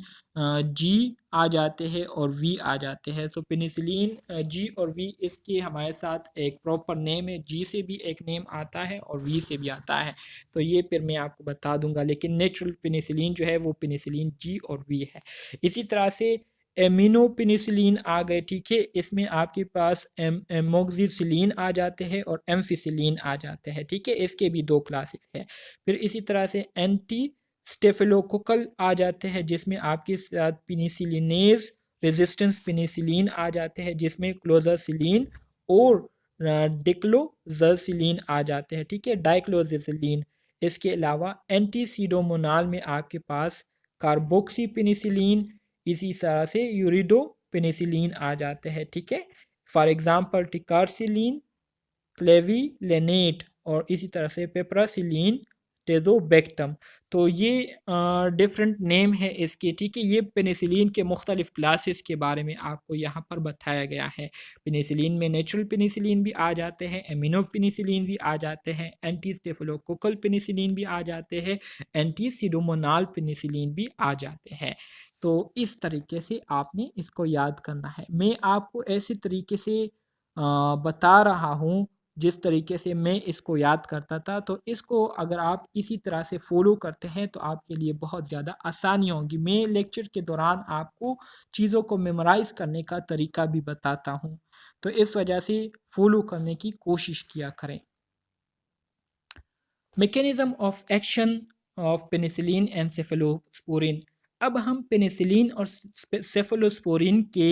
जी आ जाते हैं और वी आ जाते हैं। सो पेनिसिलिन जी और वी इसके हमारे साथ एक प्रॉपर नेम है, जी से भी एक नेम आता है और वी से भी आता है, तो ये फिर मैं आपको बता दूंगा, लेकिन नेचुरल पेनिसिलिन जो है वो पेनिसिलिन जी और वी है। इसी तरह से एमिनोपेनिसिलिन आ गए, ठीक है। इसमें आपके पास एमोक्सिसिलिन आ जाते हैं और एम्फिसिलिन आ जाते हैं, ठीक है। इसके भी 2 क्लासेस है। फिर इसी तरह से एंटी स्टेफिलोकोकल आ जाते हैं, जिसमें आपके साथ पेनिसिलिनेज रेजिस्टेंस पेनिसिलिन आ जाते हैं, जिसमें क्लोजासिलिन और डिक्लोजसिलिन आ जाते हैं, ठीक है, डाइक्लोजसिलिन। इसके अलावा एंटीसीडोमोनाल में आपके पास कार्बोक्सी पेनिसिलिन, इसी तरह से यूरिडो पेनिसिलिन आ जाते हैं, ठीक है। फॉर एग्जांपल टिकारसिलिन, क्लेविलेनेट और इसी तरह से पेपरासिलिन, टेजोबेक्टम। तो ये डिफरेंट नेम है इसके, ठीक है। ये पेनिसिलिन के मुख्तलिफ क्लासेस के बारे में आपको यहाँ पर बताया गया है। पेनिसिलिन में नेचुरल पेनिसिलिन भी आ जाते हैं, एमिनो पेनिसिलिन भी आ जाते हैं, एंटी स्टेफिलोकोकल पेनिसिलिन भी आ जाते हैं, एंटी सीडोमोनाल पेनिसिलिन भी आ जाते हैं। तो इस तरीके से आपने इसको याद करना है। मैं आपको ऐसे तरीके से बता रहा हूँ जिस तरीके से मैं इसको याद करता था, तो इसको अगर आप इसी तरह से फॉलो करते हैं तो आपके लिए बहुत ज़्यादा आसानी होगी। मैं लेक्चर के दौरान आपको चीज़ों को मेमोराइज करने का तरीका भी बताता हूँ, तो इस वजह से फॉलो करने की कोशिश किया करें। Mechanism of action of penicillin and cephalosporin. अब हम पेनिसिलिन और सेफेलोस्पोरिन के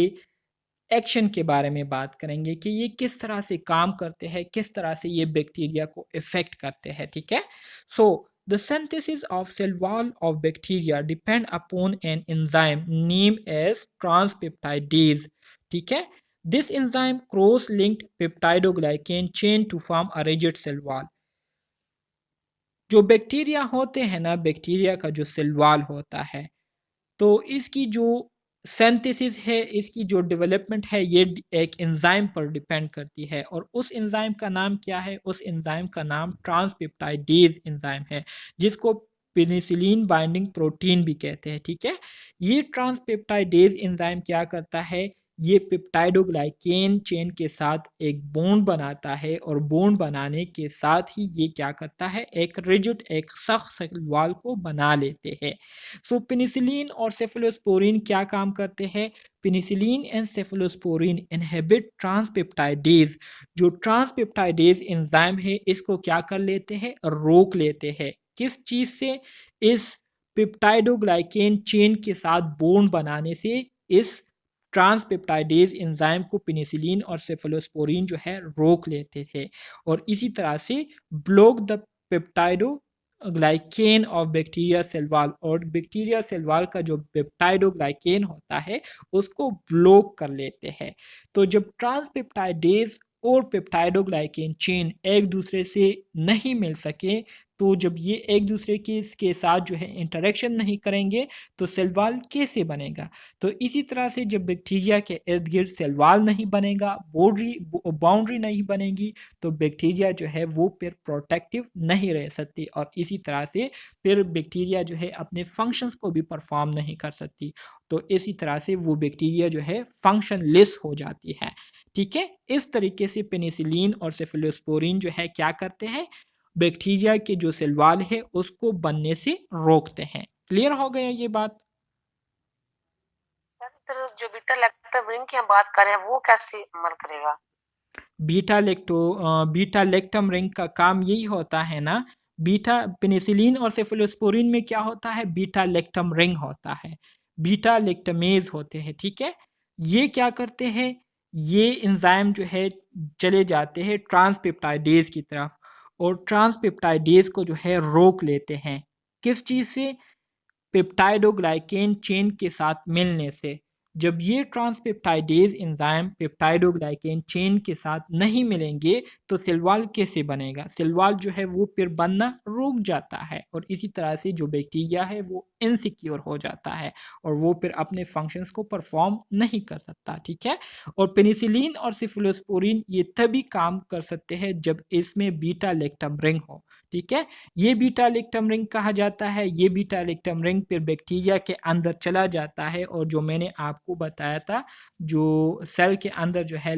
एक्शन के बारे में बात करेंगे कि ये किस तरह से काम करते हैं, किस तरह से ये बैक्टीरिया को इफेक्ट करते हैं, ठीक है। So the synthesis of cell wall of bacteria depend upon an enzyme name as transpeptidase, ठीक है। This enzyme cross linked peptidoglycan chain to form a rigid cell wall. जो बैक्टीरिया होते हैं ना, बैक्टीरिया का जो सेल वॉल होता है, तो इसकी जो सिंथेसिस है, इसकी जो डेवलपमेंट है, ये एक एंजाइम पर डिपेंड करती है। और उस एंजाइम का नाम क्या है? उस एंजाइम का नाम ट्रांसपेप्टाइडेज एंजाइम है, जिसको पेनिसिलिन बाइंडिंग प्रोटीन भी कहते हैं, ठीक है। ये ट्रांसपेप्टाइडेज एंजाइम क्या करता है? ये पेप्टाइडोग्लाइकेन चेन के साथ एक बॉन्ड बनाता है और बॉन्ड बनाने के साथ ही ये क्या करता है? एक रिजिड, एक सख्त सेल वॉल को बना लेते हैं। सो पेनिसिलिन और सेफेलोस्पोरिन क्या काम करते हैं? Penicillin and cephalosporin inhibit ट्रांसपेप्टाइडेज। जो ट्रांसपेप्टाइडेज एंजाइम है, इसको क्या कर लेते हैं? रोक लेते हैं। किस चीज से? इस पेप्टाइडोग्लाइकेन चेन के साथ बॉन्ड बनाने से इस ट्रांसपेप्टाइडेज एंजाइम को पेनिसिलिन और सेफेलोस्पोरिन जो है रोक लेते थे, और इसी तरह से block the peptidoglycan of bacteria cell wall. और बैक्टीरिया सेल वॉल का जो पेप्टाइडोग्लाइकेन होता है, उसको ब्लॉक कर लेते हैं। तो जब ट्रांसपेप्टाइडेज और पेप्टाइडोग्लाइकेन चेन एक दूसरे से नहीं मिल सके, तो जब ये एक दूसरे के साथ जो है इंटरेक्शन नहीं करेंगे, तो सेल वॉल कैसे बनेगा? तो इसी तरह से जब बैक्टीरिया के इर्द गिर्द सेल वॉल नहीं बनेगा, बाउंड्री नहीं बनेगी, तो बैक्टीरिया जो है वो फिर प्रोटेक्टिव नहीं रह सकती, और इसी तरह से फिर बैक्टीरिया जो है अपने फंक्शंस को भी परफॉर्म नहीं कर सकती। तो इसी तरह से वो बैक्टीरिया जो है फंक्शनलेस हो जाती है, ठीक है। इस तरीके से पेनिसिलिन और सेफेलोस्पोरिन जो है क्या करते हैं? बैक्टीरिया के जो सेल वॉल है उसको बनने से रोकते हैं। क्लियर हो गया ये बात? सर, जो बीटा लैक्टम की हम बात कर रहे हैं, वो कैसे अमल करेगा? बीटा लैक्टम रिंग का काम यही होता है ना। बीटा पेनिसिलिन और सेफेलोस्पोरिन में क्या होता है? बीटा लैक्टम रिंग होता है, बीटा लैक्टमेज होते हैं, ठीक है। ये क्या करते हैं? ये एंजाइम जो है चले जाते हैं ट्रांसपेप्टाइडेज की तरफ, और ट्रांसपेप्टाइडेज को जो है रोक लेते हैं। किस चीज़ से? पेप्टाइडोग्लाइकेन चेन के साथ मिलने से। जब ये ट्रांसपेप्टाइडेज एंजाइम पेप्टाइडोग्लाइकेन चेन के साथ नहीं मिलेंगे, तो सेल वॉल कैसे बनेगा? सेल वॉल जो है वो फिर बनना रुक जाता है, और इसी तरह से जो बैक्टीरिया है वो इनसिक्योर हो जाता है, और वो फिर अपने फंक्शंस को परफॉर्म नहीं कर सकता, ठीक है। और पेनिसिलिन और सेफेलोस्पोरिन ये तभी काम कर सकते हैं जब इसमें बीटा लैक्टम रिंग हो, ठीक है। ये बीटा लैक्टम रिंग कहा जाता है। ये बीटा लैक्टम रिंग फिर बैक्टीरिया के अंदर चला जाता है और जो मैंने आपको बताया था, जो सेल के अंदर जो है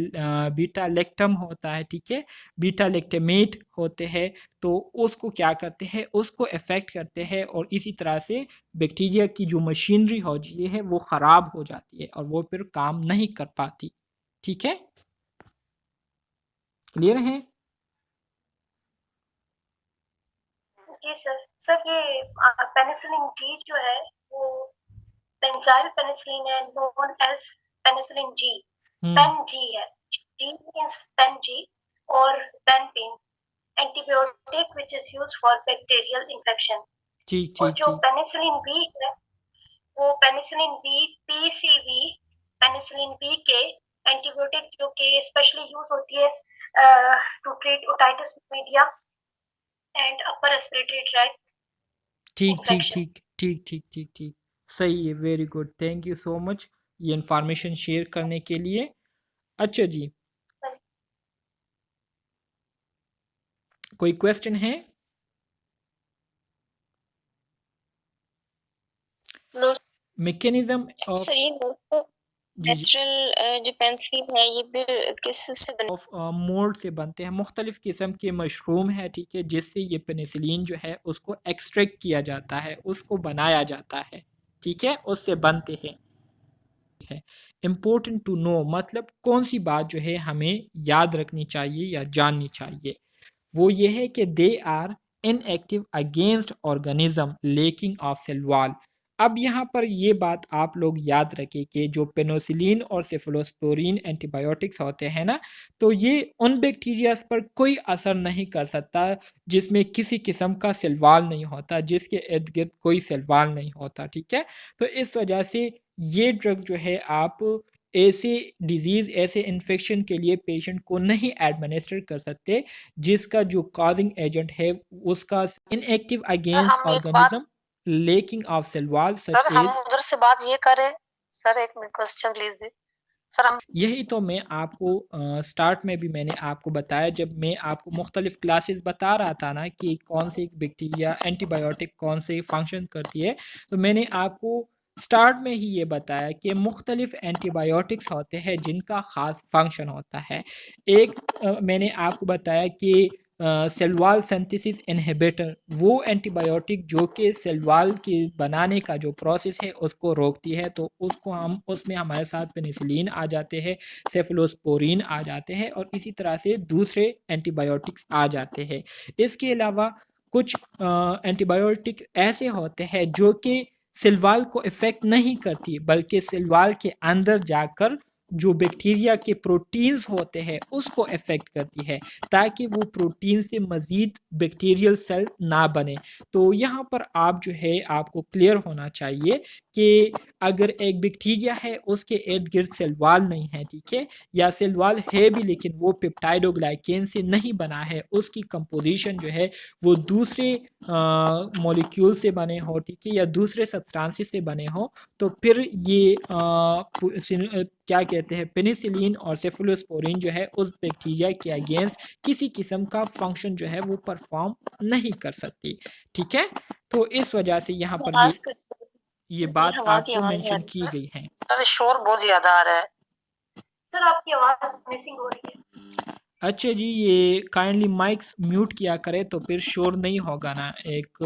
बीटा लैक्टम होता है, ठीक है, बीटा लैक्टमेट होते हैं, तो उसको क्या करते हैं, उसको अफेक्ट करते हैं और इसी तरह से बैक्टीरिया की जो मशीनरी होती है वो ख़राब हो जाती है और वो फिर काम नहीं कर पाती। ठीक है, क्लियर है? जी सर। सर ये पेनिसिलिन जी जो है वो बेंजाइल पेनिसिलिन है, known as penicillin G, pen G है। जी मींस पेन जी और पेनपिन antibiotic which is used for bacterial infection. ठीक और ठीक जो ठीक पेनिसिलिन बी है वो penicillin B PCV penicillin B के एंटीबायोटिक जो कि स्पेशली यूज होती है to treat otitis media and upper respiratory tract ठीक ठीक इन्फेक्शन। ठीक ठीक ठीक ठीक ठीक सही है, very good, thank you so much ये इंफॉर्मेशन शेयर करने के लिए। अच्छा जी, कोई क्वेश्चन है? नो मैकेनिज्म ऑफ सर, ये जी नेचुरल जो पेंसिलिन है ये फिर किस से बने? ऑफ मोल्ड से बनते हैं। मुख्तलिफ़ किस्म के मशरूम है, ठीक है, जिससे ये पेनिसिलिन जो है उसको एक्सट्रैक्ट किया जाता है, उसको बनाया जाता है, ठीक है, उससे बनते हैं। है इम्पोर्टेंट टू नो मतलब कौन सी बात जो है हमें याद रखनी चाहिए या जाननी चाहिए, वो ये है कि they are inactive against organism lacking of cell wall. अब यहाँ पर ये बात आप लोग याद रखें कि जो पेनिसिलिन और सेफलोस्पोरिन एंटीबायोटिक्स होते हैं ना, तो ये उन बैक्टीरियाज पर कोई असर नहीं कर सकता जिसमें किसी किस्म का सेल वॉल नहीं होता, जिसके इर्द गिर्द कोई सेल वॉल नहीं होता, ठीक है। तो इस वजह से ये ड्रग जो है आप ऐसे डिजीज़, ऐसे इन्फेक्शन के लिए पेशेंट को नहीं एडमिनिस्टर कर सकते जिसका जो कॉजिंग एजेंट है उसका इनएक्टिव अगेंस्ट हम एक बात organism lacking of cell wall such sir, हम एज। उधर से बात ये करें। सर एक मिनट क्वेश्चन प्लीज दे सर। हम यही तो मैं आपको स्टार्ट में भी मैंने आपको बताया, जब मैं आपको मुख्तलिफ क्लासेस बता रहा था ना कि कौन सी बैक्टीरिया एंटीबायोटिक कौन से फंक्शन करती है, तो मैंने आपको स्टार्ट में ही ये बताया कि मुख्तलिफ एंटीबायोटिक्स होते हैं जिनका ख़ास फंक्शन होता है। एक मैंने आपको बताया कि सेल वॉल सिंथेसिस इनहिबिटर, वो एंटीबायोटिक जो कि सेल वॉल के बनाने का जो प्रोसेस है उसको रोकती है, तो उसको हम उसमें हमारे साथ पेनिसिलिन आ जाते हैं, सेफलोस्पोरिन आ जाते हैं और इसी तरह से दूसरे एंटीबायोटिक्स आ जाते हैं। इसके अलावा कुछ एंटीबायोटिक ऐसे होते हैं जो कि सेल वॉल को इफ़ेक्ट नहीं करती बल्कि सेल वॉल के अंदर जाकर जो बैक्टीरिया के प्रोटीन्स होते हैं उसको अफेक्ट करती है ताकि वो प्रोटीन से मज़ीद बैक्टीरियल सेल ना बने। तो यहाँ पर आप जो है आपको क्लियर होना चाहिए कि अगर एक बैक्टीरिया है उसके इर्द गिर्द सेल वॉल नहीं है, ठीक है, या सेल वॉल है भी लेकिन वो पेप्टाइडोग्लाइकेन से नहीं बना है, उसकी कंपोजिशन जो है वो दूसरे मॉलिक्यूल से बने हो, ठीक है, या दूसरे सब्सटेंसेस से बने हो, तो फिर ये क्या कहते हैं पेनिसिलिन और सेफलोस्पोरिन जो है उस बैक्टीरिया के अगेंस्ट किसी किस्म का फंक्शन जो है वो परफॉर्म नहीं कर सकती, ठीक है। तो इस वजह से यहाँ पर ये बात हवा की आपको आवाज मेंशन आ की रही गई है। सर शोर बहुत ज्यादा आ रहा है। सर आपकी आवाज मिसिंग हो रही है। अच्छा जी, ये काइंडली माइक्स म्यूट किया करे तो फिर शोर नहीं होगा ना। एक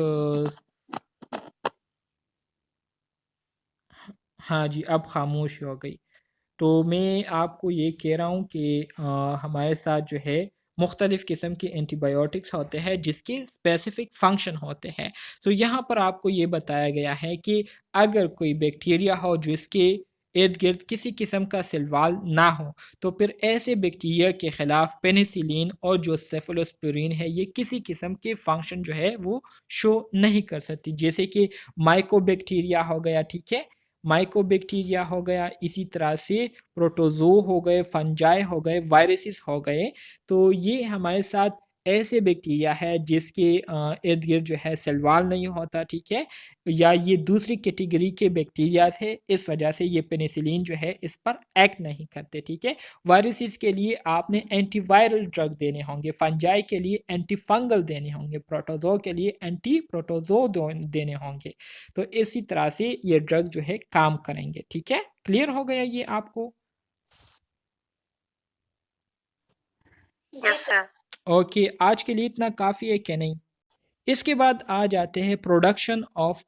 हाँ जी, अब खामोश हो गई। तो मैं आपको ये कह रहा हूँ कि हमारे साथ जो है मुख्तलिफ़ किस्म के एंटीबायोटिक्स होते हैं जिसके स्पेसिफ़िक फ़ंक्शन होते हैं। तो यहाँ पर आपको ये बताया गया है कि अगर कोई बैक्टीरिया हो जिसके इर्द गिर्द किसी किस्म का सेल वॉल ना हो, तो फिर ऐसे बैक्टीरिया के ख़िलाफ़ पेनिसिलिन और जो सेफलोस्पोरिन है ये किसी किस्म के फंक्शन जो है वो शो नहीं कर सकती। जैसे कि माइकोबैक्टीरिया हो गया, ठीक है, माइकोबैक्टीरिया हो गया, इसी तरह से प्रोटोजो हो गए, फंजाई हो गए, वायरसेस हो गए, तो ये हमारे साथ ऐसे बैक्टीरिया है जिसके इर्द गिर्द जो है सेल वॉल नहीं होता, ठीक है, या ये दूसरी कैटेगरी के बैक्टीरियाज है, इस वजह से ये पेनिसिलिन जो है इस पर एक्ट नहीं करते, ठीक है। वायरसेस के लिए आपने एंटीवायरल ड्रग देने होंगे, फंजाई के लिए एंटी फंगल देने होंगे, प्रोटोजो के लिए एंटी प्रोटोजो देने होंगे। तो इसी तरह से ये ड्रग जो है काम करेंगे, ठीक है। क्लियर हो गया ये आपको? Yes sir. ओके, आज के लिए इतना काफ़ी है क्या नहीं? इसके बाद आ जाते हैं प्रोडक्शन ऑफ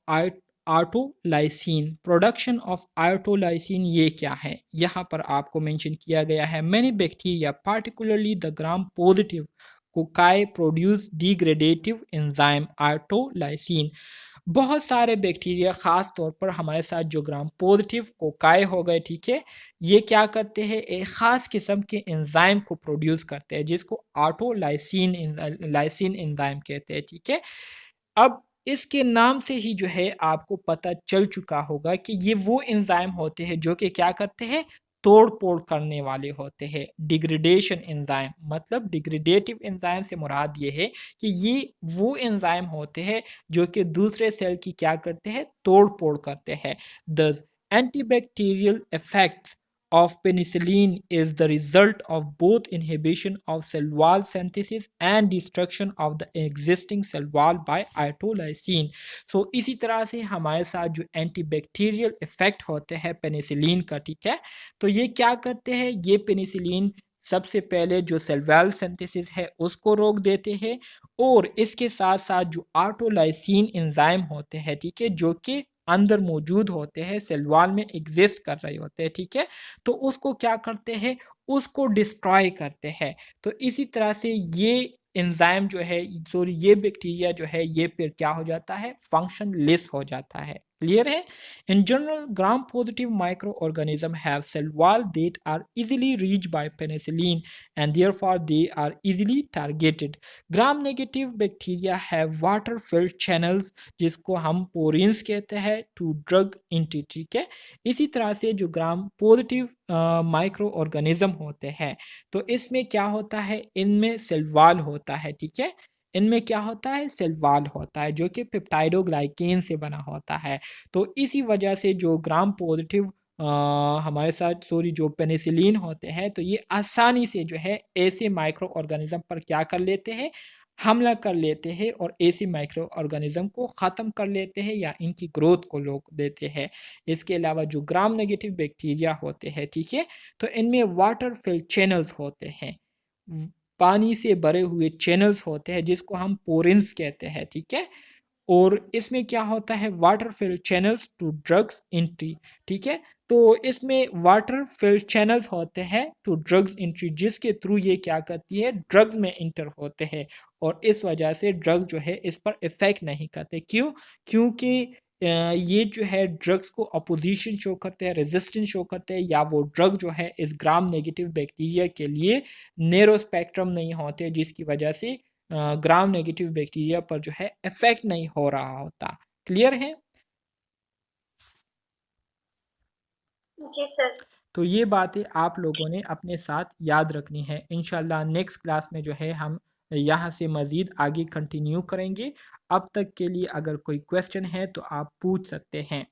आर्टोलाइसिन। प्रोडक्शन ऑफ आर्टोलाइसिन ये क्या है? यहाँ पर आपको मेंशन किया गया है, many bacteria particularly the gram positive cocci produce degradative enzyme autolysin. बहुत सारे बैक्टीरिया ख़ास तौर पर हमारे साथ जो ग्राम पॉजिटिव कोकाई हो गए, ठीक है, ये क्या करते हैं, एक ख़ास किस्म के एंजाइम को प्रोड्यूस करते हैं जिसको आर्टोलाइसिन एंजाइम कहते हैं, ठीक है। अब इसके नाम से ही जो है आपको पता चल चुका होगा कि ये वो एंजाइम होते हैं जो कि क्या करते हैं, तोड़ पोड़ करने वाले होते हैं। डिग्रेडेशन एंजाइम मतलब डिग्रेडेटिव एंजाइम से मुराद ये है कि ये वो एंजाइम होते हैं जो कि दूसरे सेल की क्या करते हैं, तोड़ पोड़ करते हैं। दस antibacterial effects of penicillin is the result of both inhibition of cell wall synthesis and destruction of the existing cell wall by आर्टोलाइसिन। सो इसी तरह से हमारे साथ जो एंटीबैक्टीरियल इफेक्ट होते हैं पेनिसिलिन का, ठीक है, तो ये क्या करते हैं, ये पेनिसिलिन सबसे पहले जो सेल वॉल सिंथेसिस है उसको रोक देते हैं, और इसके साथ साथ जो आर्टोलाइसिन एंजाइम होते हैं, ठीक है, जो कि अंदर मौजूद होते हैं, सेल वॉल में एग्जिस्ट कर रहे होते हैं, ठीक है, तो उसको क्या करते हैं, उसको डिस्ट्रॉय करते हैं। तो इसी तरह से ये एंजाइम जो है, सॉरी ये बैक्टीरिया जो है, ये फिर क्या हो जाता है, फंक्शनलेस हो जाता है। क्लियर है? In general gram positive microorganism have cell wall that are easily reach by penicillin and therefore they are easily targeted. Gram negative bacteria have water filled channels जिसको हम पोरिन्स कहते हैं टू ड्रग एंट्री, ठीक है। इसी तरह से जो ग्राम पॉजिटिव माइक्रो ऑर्गेनिज्म होते हैं, तो इसमें क्या होता है, इनमें सेल वॉल होता है, ठीक है, इनमें क्या होता है, सेल वॉल होता है जो कि पेप्टाइडोग्लाइकेन से बना होता है। तो इसी वजह से जो ग्राम पॉजिटिव हमारे साथ सॉरी जो पेनिसिलिन होते हैं, तो ये आसानी से जो है ऐसे माइक्रो ऑर्गेनिज्म पर क्या कर लेते हैं, हमला कर लेते हैं, और ऐसे माइक्रो ऑर्गेनिज्म को ख़त्म कर लेते हैं या इनकी ग्रोथ को रोक देते हैं। इसके अलावा जो ग्राम नेगेटिव बैक्टीरिया होते हैं, ठीक है, तो इनमें वाटर फिल्ड चैनल्स होते हैं, पानी से भरे हुए चैनल्स होते हैं जिसको हम पोरिन्स कहते हैं, ठीक है, और इसमें क्या होता है, water filled channels to drugs entry, ठीक है, तो इसमें वाटर फिल्ड चैनल्स होते हैं टू ड्रग्स एंट्री जिसके थ्रू ये क्या करती है, ड्रग्स में इंटर होते हैं, और इस वजह से ड्रग्स जो है इस पर इफेक्ट नहीं करते। क्यों? क्योंकि ये जो है ड्रग्स को अपोजिशन शो करते हैं, रेजिस्टेंस शो करते हैं, या वो ड्रग जो है इस ग्राम नेगेटिव बैक्टीरिया के लिए नेरो स्पेक्ट्रम नहीं होते, जिसकी वजह से ग्राम नेगेटिव बैक्टीरिया पर जो है इफेक्ट नहीं हो रहा होता। क्लियर है? जी सर। तो ये बातें आप लोगों ने अपने साथ याद रखनी है। इंशाल्लाह नेक्स्ट क्लास में जो है हम यहाँ से मज़ीद आगे कंटिन्यू करेंगे। अब तक के लिए अगर कोई क्वेश्चन है तो आप पूछ सकते हैं।